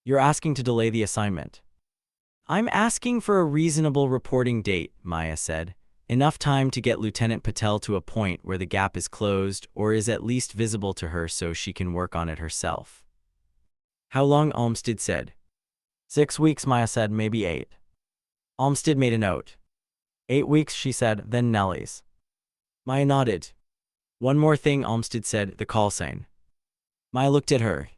You're asking to delay the assignment. I'm asking for a reasonable reporting date, Maya said. Enough time to get Lieutenant Patel to a point where the gap is closed or is at least visible to her so she can work on it herself. How long? Olmsted said. 6 weeks, Maya said, maybe 8. Olmsted made a note. 8 weeks, she said, then Nellis. Maya nodded. One more thing, Olmsted said, the call sign. Maya looked at her.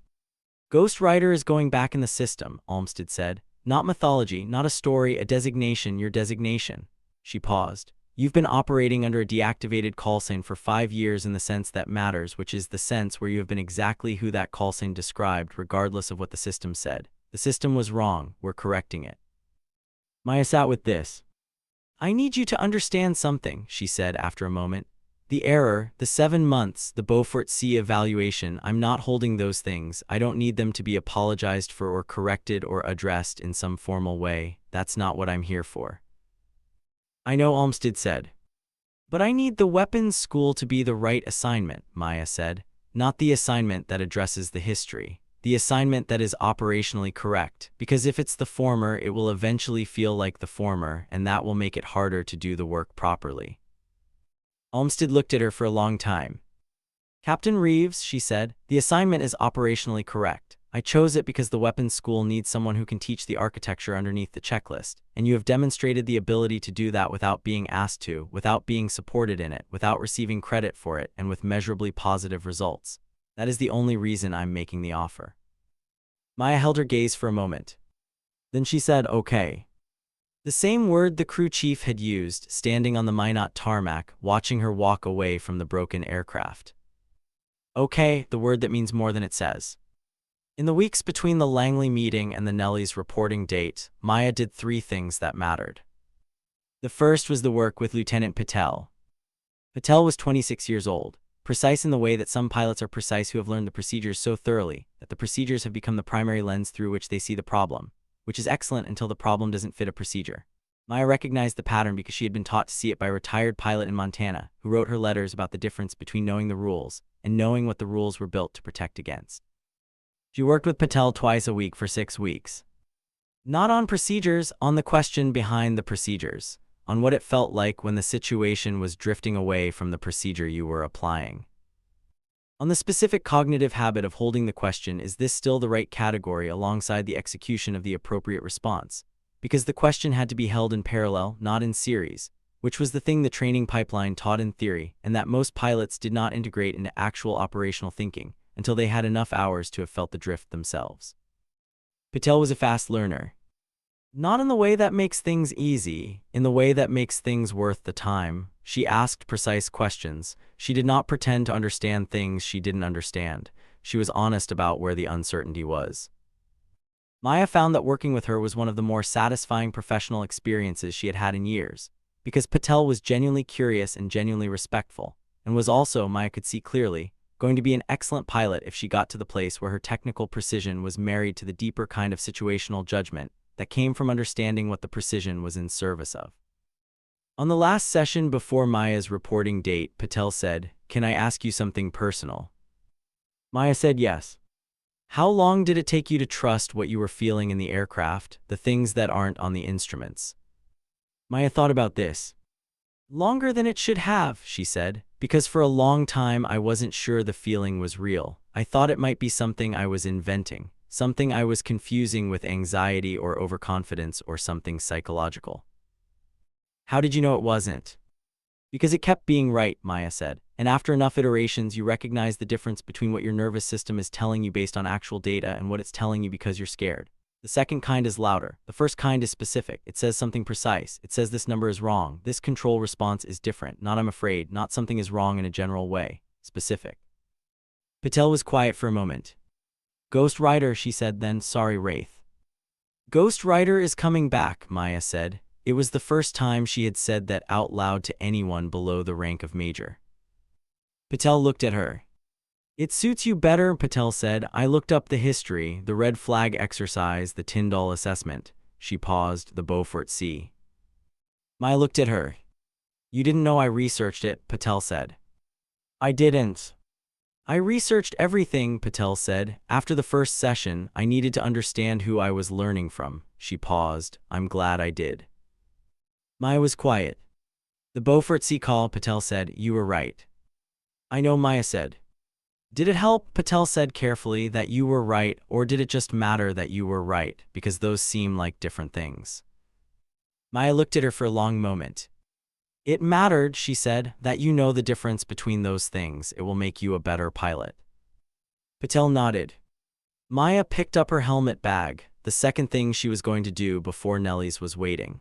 Ghost Rider is going back in the system, Olmsted said. Not mythology, not a story, a designation, your designation. She paused. You've been operating under a deactivated call sign for 5 years in the sense that matters, which is the sense where you have been exactly who that call sign described, regardless of what the system said. The system was wrong, we're correcting it. Maya sat with this. I need you to understand something, she said after a moment. The error, the 7 months, the Beaufort Sea evaluation, I'm not holding those things. I don't need them to be apologized for or corrected or addressed in some formal way. That's not what I'm here for. I know, Olmsted said. But I need the weapons school to be the right assignment, Maya said. Not the assignment that addresses the history. The assignment that is operationally correct, because if it's the former, it will eventually feel like the former, and that will make it harder to do the work properly. Olmsted looked at her for a long time. Captain Reeves, she said, the assignment is operationally correct. I chose it because the weapons school needs someone who can teach the architecture underneath the checklist, and you have demonstrated the ability to do that without being asked to, without being supported in it, without receiving credit for it, and with measurably positive results. That is the only reason I'm making the offer. Maya held her gaze for a moment. Then she said, okay. The same word the crew chief had used, standing on the Minot tarmac, watching her walk away from the broken aircraft. Okay, the word that means more than it says. In the weeks between the Langley meeting and the Nellies reporting date, Maya did 3 things that mattered. The first was the work with Lieutenant Patel. Patel was 26 years old, precise in the way that some pilots are precise who have learned the procedures so thoroughly that the procedures have become the primary lens through which they see the problem, which is excellent until the problem doesn't fit a procedure. Maya recognized the pattern because she had been taught to see it by a retired pilot in Montana who wrote her letters about the difference between knowing the rules and knowing what the rules were built to protect against. She worked with Patel twice a week for 6 weeks. Not on procedures, on the question behind the procedures, on what it felt like when the situation was drifting away from the procedure you were applying. On the specific cognitive habit of holding the question, is this still the right category, alongside the execution of the appropriate response? Because the question had to be held in parallel, not in series, which was the thing the training pipeline taught in theory, and that most pilots did not integrate into actual operational thinking until they had enough hours to have felt the drift themselves. Patel was a fast learner. Not in the way that makes things easy, in the way that makes things worth the time. She asked precise questions. She did not pretend to understand things she didn't understand. She was honest about where the uncertainty was. Maya found that working with her was one of the more satisfying professional experiences she had had in years, because Patel was genuinely curious and genuinely respectful, and was also, Maya could see clearly, going to be an excellent pilot if she got to the place where her technical precision was married to the deeper kind of situational judgment that came from understanding what the precision was in service of. On the last session before Maya's reporting date, Patel said, "Can I ask you something personal?" Maya said yes. How long did it take you to trust what you were feeling in the aircraft, the things that aren't on the instruments? Maya thought about this. Longer than it should have, she said, because for a long time I wasn't sure the feeling was real. I thought it might be something I was inventing, something I was confusing with anxiety or overconfidence or something psychological. How did you know it wasn't? Because it kept being right, Maya said, and after enough iterations you recognize the difference between what your nervous system is telling you based on actual data and what it's telling you because you're scared. The second kind is louder. The first kind is specific. It says something precise. It says this number is wrong. This control response is different. Not I'm afraid. Not something is wrong in a general way. Specific. Patel was quiet for a moment. Ghost Rider, she said then. Sorry, Wraith. Ghost Rider is coming back, Maya said. It was the first time she had said that out loud to anyone below the rank of major. Patel looked at her. It suits you better, Patel said. I looked up the history, the red flag exercise, the Tyndall assessment. She paused, the Beaufort Sea. Maya looked at her. You didn't know I researched it, Patel said. I didn't. I researched everything, Patel said. After the first session, I needed to understand who I was learning from. She paused. I'm glad I did. Maya was quiet. The Beaufort Sea call, Patel said. You were right. I know, Maya said. Did it help, Patel said carefully, that you were right, or did it just matter that you were right, because those seem like different things? Maya looked at her for a long moment. It mattered, she said, that you know the difference between those things. It will make you a better pilot. Patel nodded. Maya picked up her helmet bag, the second thing she was going to do before Nellie's was waiting.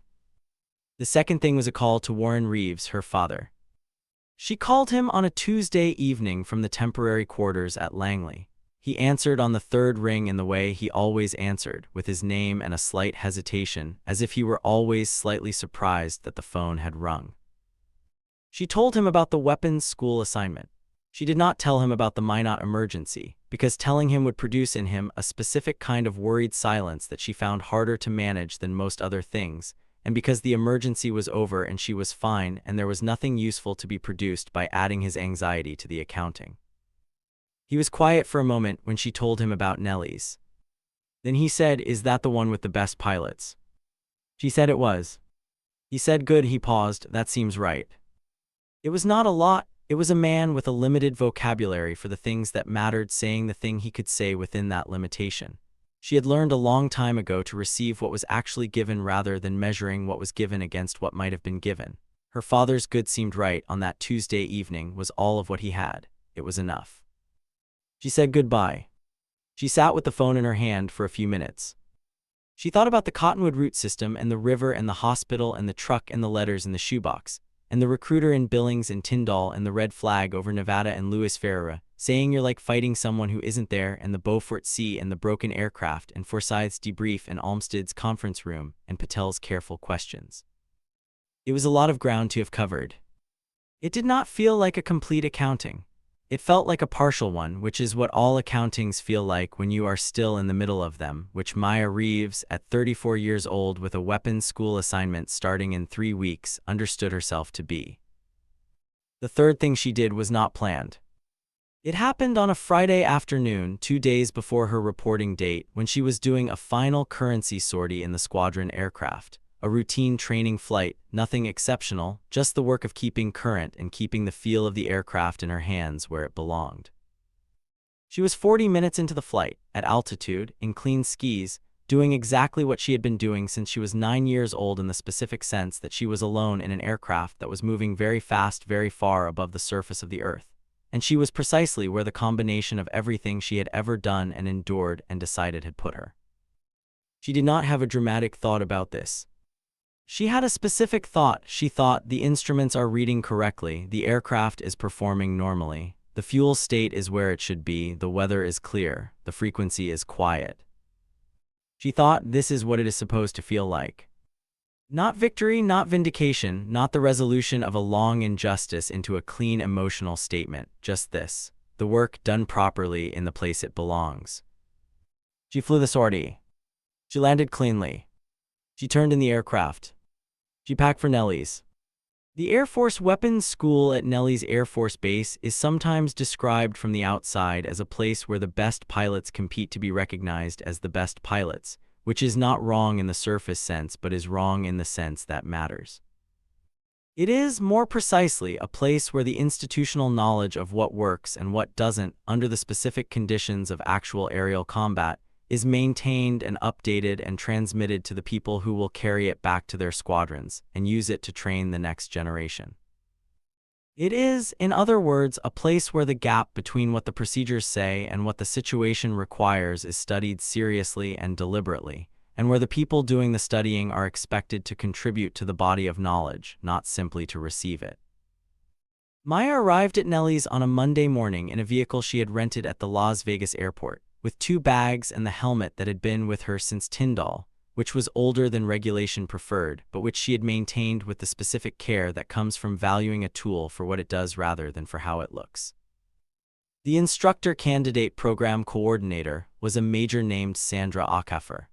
The second thing was a call to Warren Reeves, her father. She called him on a Tuesday evening from the temporary quarters at Langley. He answered on the third ring in the way he always answered, with his name and a slight hesitation, as if he were always slightly surprised that the phone had rung. She told him about the weapons school assignment. She did not tell him about the Minot emergency, because telling him would produce in him a specific kind of worried silence that she found harder to manage than most other things, and because the emergency was over and she was fine and there was nothing useful to be produced by adding his anxiety to the accounting. He was quiet for a moment when she told him about Nellie's. Then he said, "Is that the one with the best pilots?" She said it was. He said, "Good." He paused. "That seems right." It was not a lot. It was a man with a limited vocabulary for the things that mattered, saying the thing he could say within that limitation. She had learned a long time ago to receive what was actually given rather than measuring what was given against what might have been given. Her father's good seemed right on that Tuesday evening was all of what he had. It was enough. She said goodbye. She sat with the phone in her hand for a few minutes. She thought about the Cottonwood route system and the river and the hospital and the truck and the letters in the shoebox, and the recruiter in Billings and Tyndall and the red flag over Nevada and Louis Ferreira, saying you're like fighting someone who isn't there, and the Beaufort Sea and the broken aircraft and Forsyth's debrief and Olmsted's conference room and Patel's careful questions. It was a lot of ground to have covered. It did not feel like a complete accounting. It felt like a partial one, which is what all accountings feel like when you are still in the middle of them, which Maya Reeves, at 34 years old with a weapons school assignment starting in 3 weeks, understood herself to be. The third thing she did was not planned. It happened on a Friday afternoon, 2 days before her reporting date, when she was doing a final currency sortie in the squadron aircraft. A routine training flight, nothing exceptional, just the work of keeping current and keeping the feel of the aircraft in her hands where it belonged. She was 40 minutes into the flight, at altitude, in clean skis, doing exactly what she had been doing since she was 9 years old, in the specific sense that she was alone in an aircraft that was moving very fast very far above the surface of the earth. And she was precisely where the combination of everything she had ever done and endured and decided had put her. She did not have a dramatic thought about this. She had a specific thought. She thought, the instruments are reading correctly, the aircraft is performing normally, the fuel state is where it should be, the weather is clear, the frequency is quiet. She thought, this is what it is supposed to feel like. Not victory, not vindication, not the resolution of a long injustice into a clean emotional statement, just this, the work done properly in the place it belongs. She flew the sortie. She landed cleanly. She turned in the aircraft. She packed for Nellie's. The Air Force Weapons School at Nellie's Air Force Base is sometimes described from the outside as a place where the best pilots compete to be recognized as the best pilots, which is not wrong in the surface sense but is wrong in the sense that matters. It is, more precisely, a place where the institutional knowledge of what works and what doesn't, under the specific conditions of actual aerial combat, is maintained and updated and transmitted to the people who will carry it back to their squadrons and use it to train the next generation. It is, in other words, a place where the gap between what the procedures say and what the situation requires is studied seriously and deliberately, and where the people doing the studying are expected to contribute to the body of knowledge, not simply to receive it. Maya arrived at Nellie's on a Monday morning in a vehicle she had rented at the Las Vegas airport, with 2 bags and the helmet that had been with her since Tyndall, which was older than regulation preferred, but which she had maintained with the specific care that comes from valuing a tool for what it does rather than for how it looks. The instructor candidate program coordinator was a major named Sandra Acaffer.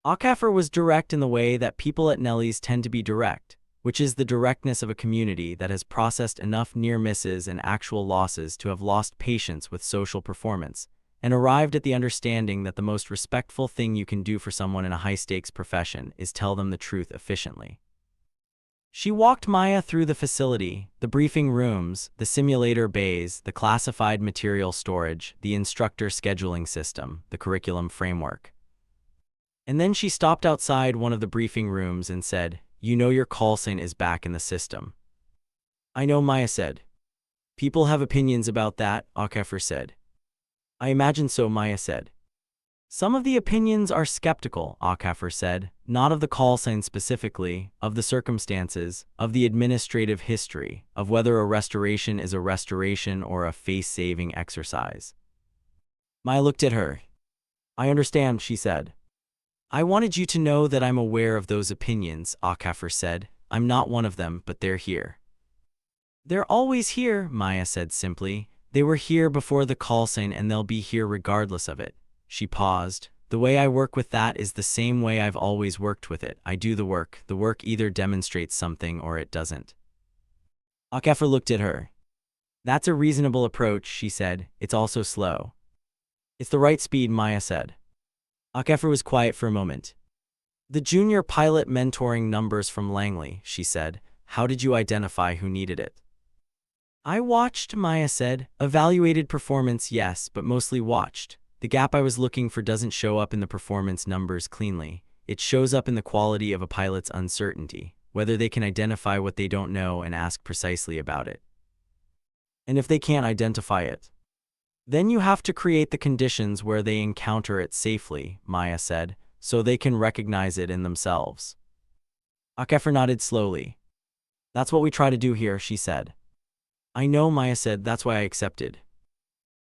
Acaffer was direct in the way that people at Nellie's tend to be direct, which is the directness of a community that has processed enough near misses and actual losses to have lost patience with social performance, and arrived at the understanding that the most respectful thing you can do for someone in a high-stakes profession is tell them the truth efficiently. She walked Maya through the facility, the briefing rooms, the simulator bays, the classified material storage, the instructor scheduling system, the curriculum framework. And then she stopped outside one of the briefing rooms and said, "You know your call sign is back in the system." "I know," Maya said. "People have opinions about that," Acaffer said. "I imagine so," Maya said. "Some of the opinions are skeptical," Acaffer said, "not of the call sign specifically, of the circumstances, of the administrative history, of whether a restoration is a restoration or a face-saving exercise." Maya looked at her. "I understand," she said. "I wanted you to know that I'm aware of those opinions," Acaffer said. "I'm not one of them, but they're here." "They're always here," Maya said simply. "They were here before the call sign and they'll be here regardless of it." She paused. The way I work with that is the same way I've always worked with it. I do the work. The work either demonstrates something or it doesn't. Akefa looked at her. That's a reasonable approach, she said. It's also slow. It's the right speed, Maya said. Akefa was quiet for a moment. The junior pilot mentoring numbers from Langley, she said. How did you identify who needed it? I watched, Maya said. Evaluated performance, yes, but mostly watched. The gap I was looking for doesn't show up in the performance numbers cleanly. It shows up in the quality of a pilot's uncertainty, whether they can identify what they don't know and ask precisely about it. And if they can't identify it, then you have to create the conditions where they encounter it safely, Maya said, so they can recognize it in themselves. Akefa nodded slowly. That's what we try to do here, she said. I know, Maya said, that's why I accepted.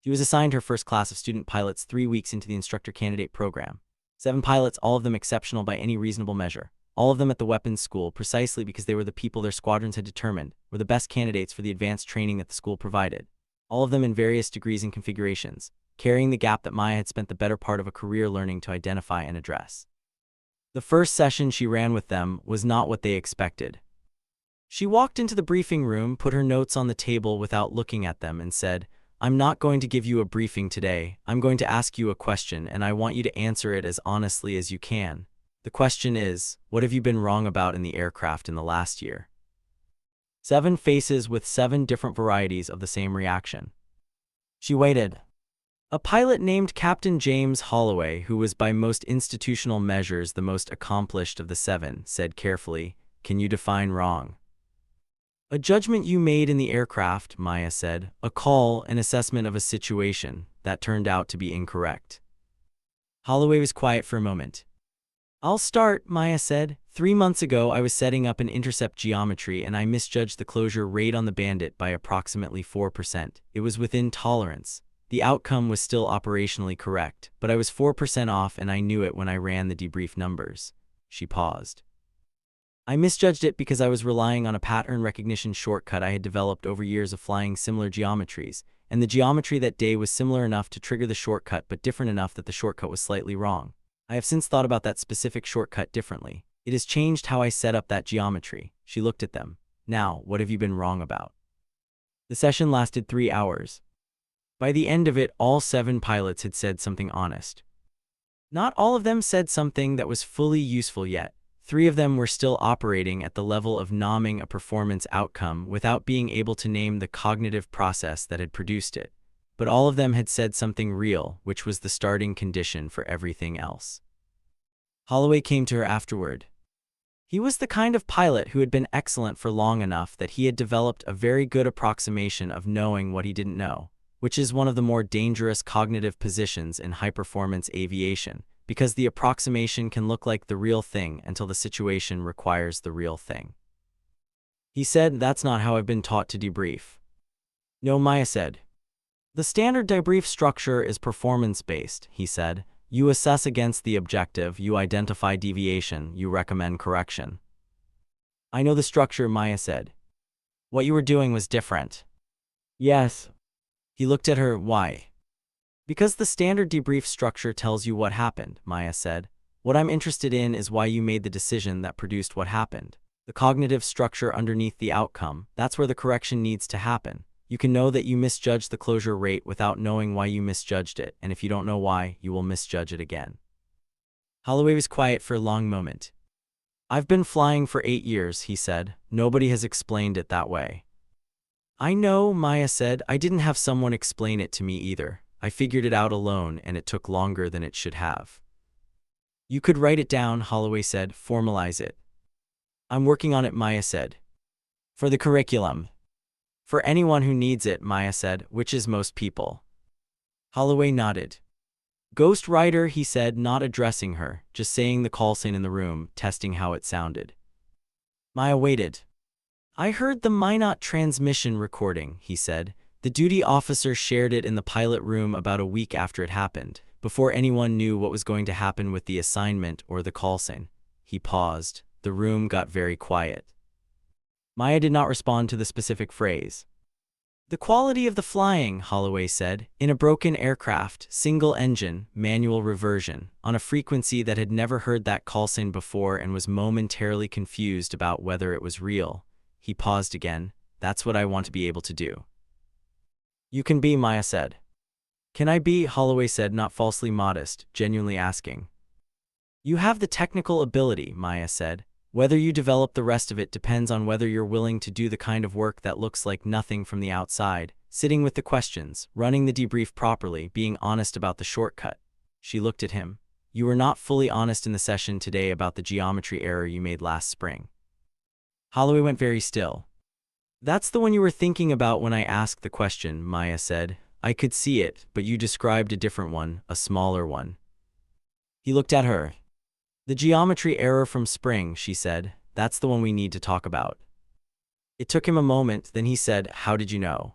She was assigned her first class of student pilots 3 weeks into the instructor candidate program. 7 pilots, all of them exceptional by any reasonable measure. All of them at the weapons school precisely because they were the people their squadrons had determined were the best candidates for the advanced training that the school provided. All of them in various degrees and configurations, carrying the gap that Maya had spent the better part of a career learning to identify and address. The first session she ran with them was not what they expected. She walked into the briefing room, put her notes on the table without looking at them, and said, I'm not going to give you a briefing today. I'm going to ask you a question, and I want you to answer it as honestly as you can. The question is, what have you been wrong about in the aircraft in the last year? 7 faces with 7 different varieties of the same reaction. She waited. A pilot named Captain James Holloway, who was by most institutional measures the most accomplished of the 7, said carefully, Can you define wrong? A judgment you made in the aircraft, Maya said. A call, an assessment of a situation that turned out to be incorrect. Holloway was quiet for a moment. I'll start, Maya said. 3 months ago, I was setting up an intercept geometry and I misjudged the closure rate on the Bandit by approximately 4%. It was within tolerance. The outcome was still operationally correct, but I was 4% off and I knew it when I ran the debrief numbers. She paused. I misjudged it because I was relying on a pattern recognition shortcut I had developed over years of flying similar geometries, and the geometry that day was similar enough to trigger the shortcut but different enough that the shortcut was slightly wrong. I have since thought about that specific shortcut differently. It has changed how I set up that geometry. She looked at them. Now, what have you been wrong about? The session lasted 3 hours. By the end of it, all 7 pilots had said something honest. Not all of them said something that was fully useful yet. 3 of them were still operating at the level of nomming a performance outcome without being able to name the cognitive process that had produced it. But all of them had said something real, which was the starting condition for everything else. Holloway came to her afterward. He was the kind of pilot who had been excellent for long enough that he had developed a very good approximation of knowing what he didn't know, which is one of the more dangerous cognitive positions in high-performance aviation, because the approximation can look like the real thing until the situation requires the real thing. He said, That's not how I've been taught to debrief. No, Maya said. The standard debrief structure is performance-based, he said. You assess against the objective, you identify deviation, you recommend correction. I know the structure, Maya said. What you were doing was different. Yes. He looked at her. Why? Because the standard debrief structure tells you what happened, Maya said. What I'm interested in is why you made the decision that produced what happened. The cognitive structure underneath the outcome, that's where the correction needs to happen. You can know that you misjudged the closure rate without knowing why you misjudged it, and if you don't know why, you will misjudge it again. Holloway was quiet for a long moment. I've been flying for 8 years, he said. Nobody has explained it that way. I know, Maya said. I didn't have someone explain it to me either. I figured it out alone, and it took longer than it should have. You could write it down, Holloway said. Formalize it. I'm working on it, Maya said. For the curriculum. For anyone who needs it, Maya said, which is most people. Holloway nodded. Ghost Rider, he said, not addressing her, just saying the call sign in the room, testing how it sounded. Maya waited. I heard the Minot transmission recording, he said. The duty officer shared it in the pilot room about a week after it happened, before anyone knew what was going to happen with the assignment or the call sign. He paused. The room got very quiet. Maya did not respond to the specific phrase. The quality of the flying, Holloway said, in a broken aircraft, single engine, manual reversion, on a frequency that had never heard that call sign before and was momentarily confused about whether it was real. He paused again. That's what I want to be able to do. You can be, Maya said. Can I be, Holloway said, not falsely modest, genuinely asking. You have the technical ability, Maya said. Whether you develop the rest of it depends on whether you're willing to do the kind of work that looks like nothing from the outside, sitting with the questions, running the debrief properly, being honest about the shortcut. She looked at him. You were not fully honest in the session today about the geometry error you made last spring. Holloway went very still. That's the one you were thinking about when I asked the question, Maya said. I could see it, but you described a different one, a smaller one. He looked at her. The geometry error from spring, she said. That's the one we need to talk about. It took him a moment, then he said, How did you know?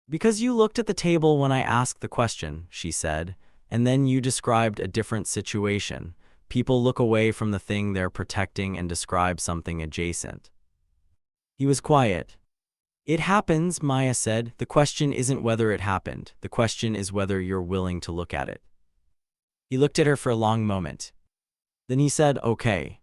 Because you looked at the table when I asked the question, she said, and then you described a different situation. People look away from the thing they're protecting and describe something adjacent. He was quiet. It happens, Maya said. The question isn't whether it happened. The question is whether you're willing to look at it. He looked at her for a long moment. Then he said, Okay.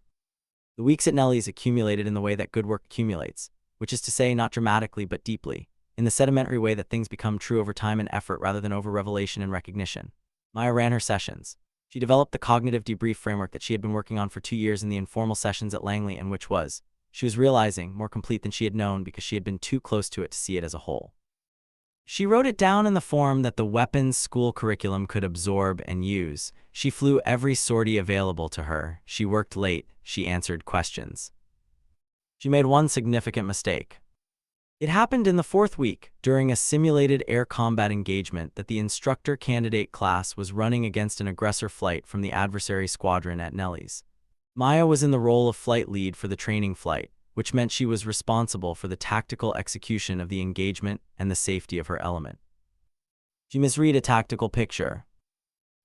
The weeks at Nellie's accumulated in the way that good work accumulates, which is to say not dramatically but deeply, in the sedimentary way that things become true over time and effort rather than over revelation and recognition. Maya ran her sessions. She developed the cognitive debrief framework that she had been working on for 2 years in the informal sessions at Langley, and which was, she was realizing, more complete than she had known because she had been too close to it to see it as a whole. She wrote it down in the form that the weapons school curriculum could absorb and use. She flew every sortie available to her. She worked late. She answered questions. She made one significant mistake. It happened in the 4th week, during a simulated air combat engagement that the instructor candidate class was running against an aggressor flight from the adversary squadron at Nellie's. Maya was in the role of flight lead for the training flight, which meant she was responsible for the tactical execution of the engagement and the safety of her element. She misread a tactical picture.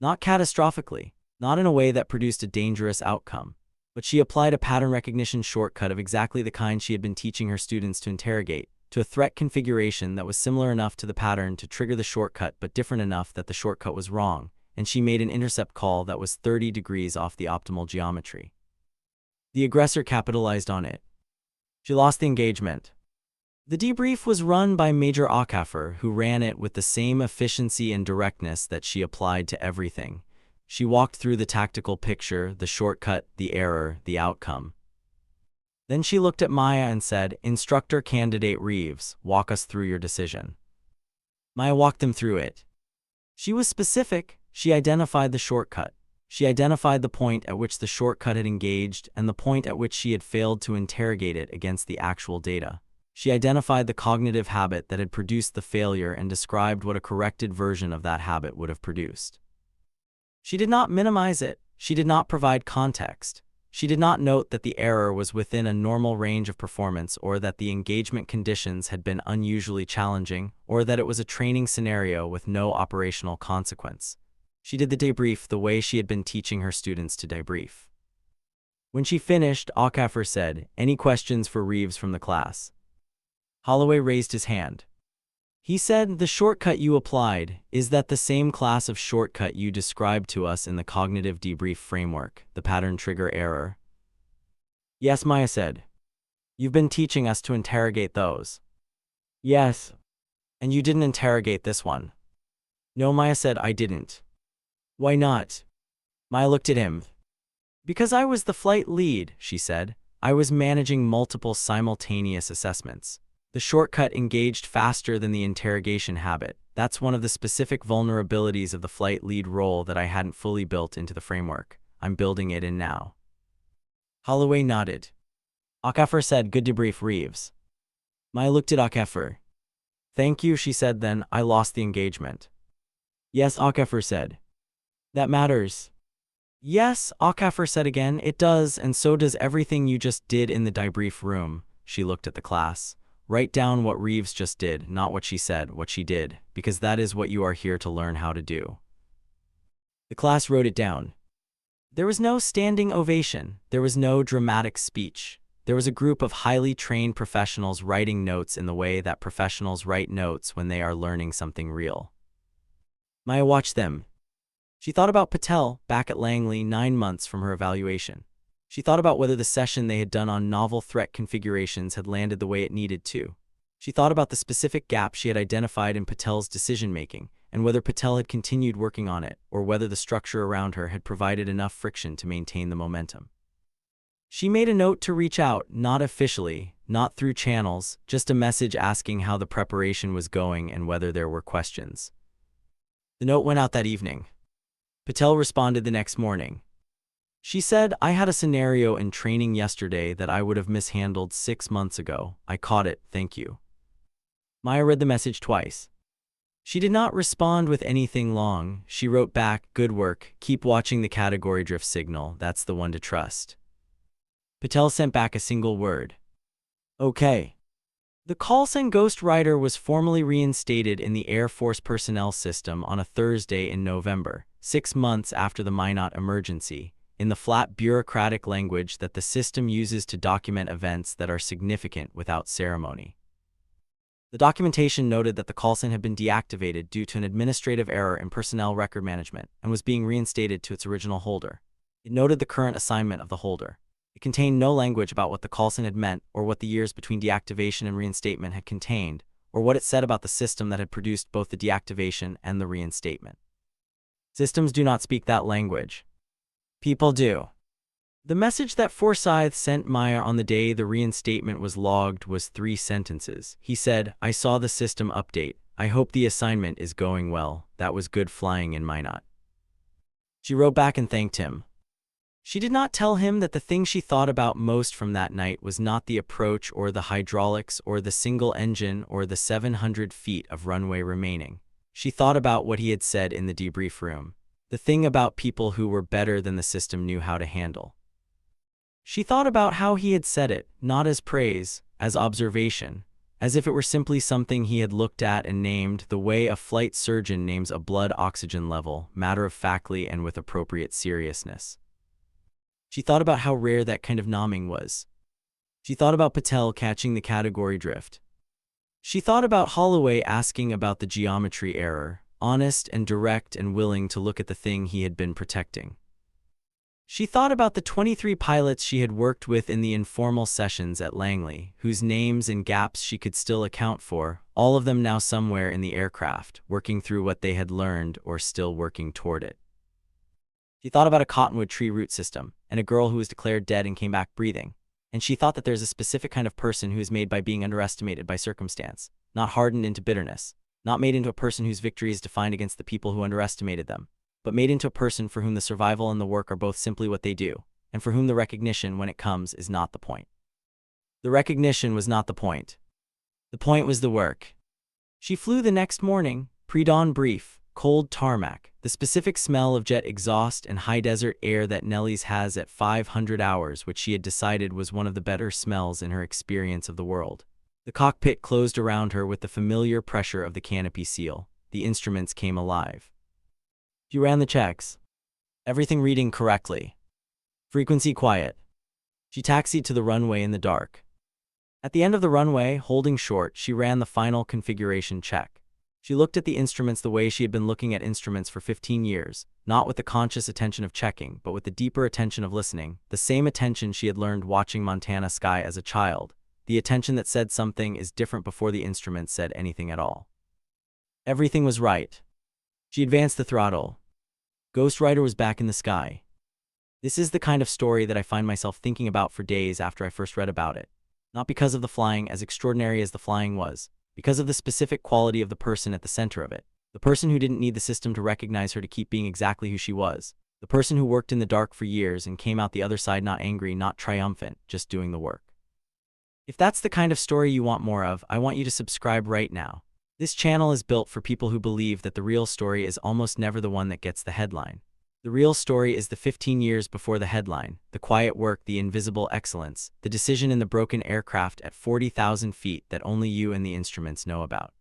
Not catastrophically, not in a way that produced a dangerous outcome, but she applied a pattern recognition shortcut of exactly the kind she had been teaching her students to interrogate, to a threat configuration that was similar enough to the pattern to trigger the shortcut but different enough that the shortcut was wrong, and she made an intercept call that was 30 degrees off the optimal geometry. The aggressor capitalized on it. She lost the engagement. The debrief was run by Major Okafor, who ran it with the same efficiency and directness that she applied to everything. She walked through the tactical picture, the shortcut, the error, the outcome. Then she looked at Maya and said, Instructor Candidate Reeves, walk us through your decision. Maya walked them through it. She was specific. She identified the shortcut. She identified the point at which the shortcut had engaged and the point at which she had failed to interrogate it against the actual data. She identified the cognitive habit that had produced the failure and described what a corrected version of that habit would have produced. She did not minimize it. She did not provide context. She did not note that the error was within a normal range of performance or that the engagement conditions had been unusually challenging or that it was a training scenario with no operational consequence. She did the debrief the way she had been teaching her students to debrief. When she finished, Okafor said, Any questions for Reeves from the class? Holloway raised his hand. He said, The shortcut you applied, is that the same class of shortcut you described to us in the cognitive debrief framework, the pattern trigger error? Yes, Maya said. You've been teaching us to interrogate those. Yes. And you didn't interrogate this one. No, Maya said, I didn't. Why not? Maya looked at him. Because I was the flight lead, she said. I was managing multiple simultaneous assessments. The shortcut engaged faster than the interrogation habit. That's one of the specific vulnerabilities of the flight lead role that I hadn't fully built into the framework. I'm building it in now. Holloway nodded. Okafor said, Good debrief, Reeves. Maya looked at Okafor. Thank you, she said. Then I lost the engagement. Yes, Okafor said. That matters. Yes, Okafor said again, it does, and so does everything you just did in the debrief room. She looked at the class. Write down what Reeves just did, not what she said, what she did, because that is what you are here to learn how to do. The class wrote it down. There was no standing ovation. There was no dramatic speech. There was a group of highly trained professionals writing notes in the way that professionals write notes when they are learning something real. Maya watched them. She thought about Patel back at Langley 9 months from her evaluation. She thought about whether the session they had done on novel threat configurations had landed the way it needed to. She thought about the specific gap she had identified in Patel's decision-making, and whether Patel had continued working on it, or whether the structure around her had provided enough friction to maintain the momentum. She made a note to reach out, not officially, not through channels, just a message asking how the preparation was going and whether there were questions. The note went out that evening. Patel responded the next morning. She said, "I had a scenario in training yesterday that I would have mishandled 6 months ago. I caught it, thank you." Maya read the message twice. She did not respond with anything long. She wrote back, "Good work, keep watching the category drift signal, that's the one to trust." Patel sent back a single word. "Okay." The call-sign ghostwriter was formally reinstated in the Air Force personnel system on a Thursday in November, 6 months after the Minot emergency, in the flat bureaucratic language that the system uses to document events that are significant without ceremony. The documentation noted that the call-sign had been deactivated due to an administrative error in personnel record management and was being reinstated to its original holder. It noted the current assignment of the holder. It contained no language about what the call-sign had meant or what the years between deactivation and reinstatement had contained, or what it said about the system that had produced both the deactivation and the reinstatement. Systems do not speak that language. People do. The message that Forsyth sent Maya on the day the reinstatement was logged was 3 sentences. He said, "I saw the system update. I hope the assignment is going well. That was good flying in Minot." She wrote back and thanked him. She did not tell him that the thing she thought about most from that night was not the approach or the hydraulics or the single engine or the 700 feet of runway remaining. She thought about what he had said in the debrief room. The thing about people who were better than the system knew how to handle. She thought about how he had said it, not as praise, as observation, as if it were simply something he had looked at and named the way a flight surgeon names a blood oxygen level, matter-of-factly and with appropriate seriousness. She thought about how rare that kind of nomming was. She thought about Patel catching the category drift. She thought about Holloway asking about the geometry error, honest and direct and willing to look at the thing he had been protecting. She thought about the 23 pilots she had worked with in the informal sessions at Langley, whose names and gaps she could still account for, all of them now somewhere in the aircraft, working through what they had learned or still working toward it. She thought about a cottonwood tree root system, and a girl who was declared dead and came back breathing. And she thought that there's a specific kind of person who is made by being underestimated by circumstance, not hardened into bitterness, not made into a person whose victory is defined against the people who underestimated them, but made into a person for whom the survival and the work are both simply what they do, and for whom the recognition, when it comes, is not the point. The recognition was not the point. The point was the work. She flew the next morning, pre-dawn brief, cold tarmac, the specific smell of jet exhaust and high desert air that Nellie's has at 500 hours, which she had decided was one of the better smells in her experience of the world. The cockpit closed around her with the familiar pressure of the canopy seal. The instruments came alive. She ran the checks. Everything reading correctly. Frequency quiet. She taxied to the runway in the dark. At the end of the runway, holding short, she ran the final configuration check. She looked at the instruments the way she had been looking at instruments for 15 years, not with the conscious attention of checking, but with the deeper attention of listening, the same attention she had learned watching Montana Sky as a child, the attention that said something is different before the instrument said anything at all. Everything was right. She advanced the throttle. Ghostwriter was back in the sky. This is the kind of story that I find myself thinking about for days after I first read about it. Not because of the flying, as extraordinary as the flying was, because of the specific quality of the person at the center of it. The person who didn't need the system to recognize her to keep being exactly who she was. The person who worked in the dark for years and came out the other side not angry, not triumphant, just doing the work. If that's the kind of story you want more of, I want you to subscribe right now. This channel is built for people who believe that the real story is almost never the one that gets the headline. The real story is the 15 years before the headline, the quiet work, the invisible excellence, the decision in the broken aircraft at 40,000 feet that only you and the instruments know about.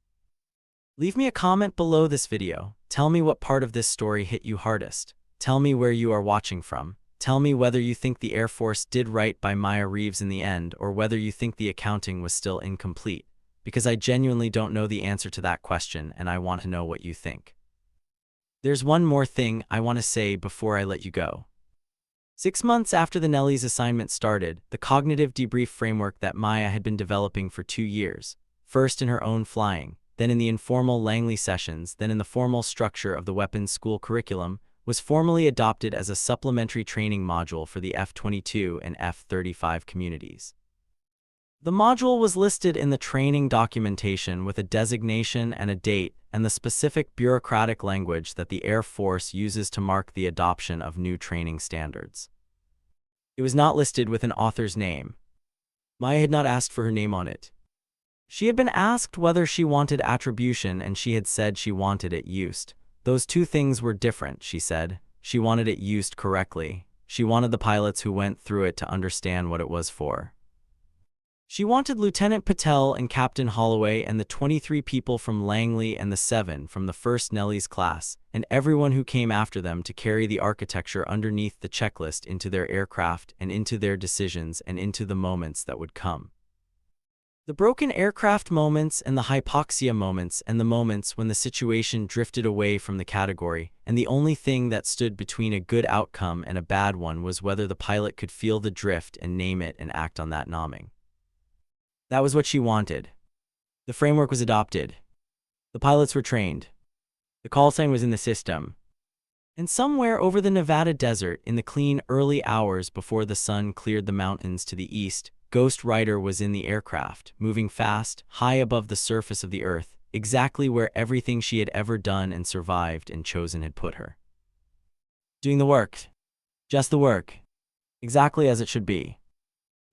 Leave me a comment below this video. Tell me what part of this story hit you hardest. Tell me where you are watching from. Tell me whether you think the Air Force did right by Maya Reeves in the end, or whether you think the accounting was still incomplete, because I genuinely don't know the answer to that question and I want to know what you think. There's one more thing I want to say before I let you go. 6 months after the Nellies assignment started, the cognitive debrief framework that Maya had been developing for 2 years, first in her own flying, then in the informal Langley sessions, then in the formal structure of the weapons school curriculum, was formally adopted as a supplementary training module for the F-22 and F-35 communities. The module was listed in the training documentation with a designation and a date and the specific bureaucratic language that the Air Force uses to mark the adoption of new training standards. It was not listed with an author's name. Maya had not asked for her name on it. She had been asked whether she wanted attribution and she had said she wanted it used. Those two things were different, she said. She wanted it used correctly. She wanted the pilots who went through it to understand what it was for. She wanted Lieutenant Patel and Captain Holloway and the 23 people from Langley and the 7 from the first Nellies class, and everyone who came after them to carry the architecture underneath the checklist into their aircraft and into their decisions and into the moments that would come. The broken aircraft moments and the hypoxia moments and the moments when the situation drifted away from the category, and the only thing that stood between a good outcome and a bad one was whether the pilot could feel the drift and name it and act on that nomming. That was what she wanted. The framework was adopted. The pilots were trained. The call sign was in the system. And somewhere over the Nevada desert, in the clean early hours before the sun cleared the mountains to the east, Ghost Rider was in the aircraft, moving fast, high above the surface of the earth, exactly where everything she had ever done and survived and chosen had put her. Doing the work. Just the work. Exactly as it should be.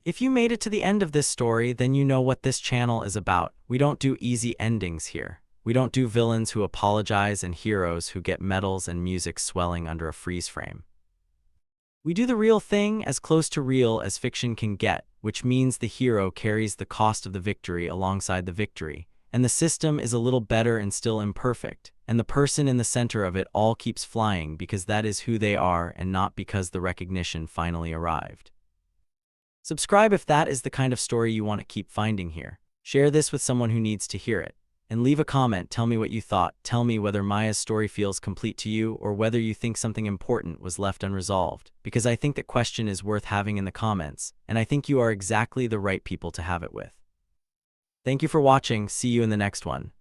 If you made it to the end of this story, then you know what this channel is about. We don't do easy endings here. We don't do villains who apologize and heroes who get medals and music swelling under a freeze frame. We do the real thing, as close to real as fiction can get, which means the hero carries the cost of the victory alongside the victory, and the system is a little better and still imperfect, and the person in the center of it all keeps flying because that is who they are and not because the recognition finally arrived. Subscribe if that is the kind of story you want to keep finding here. Share this with someone who needs to hear it. And leave a comment, tell me what you thought. Tell me whether Maya's story feels complete to you or whether you think something important was left unresolved, because I think that question is worth having in the comments, and I think you are exactly the right people to have it with. Thank you for watching. See you in the next one.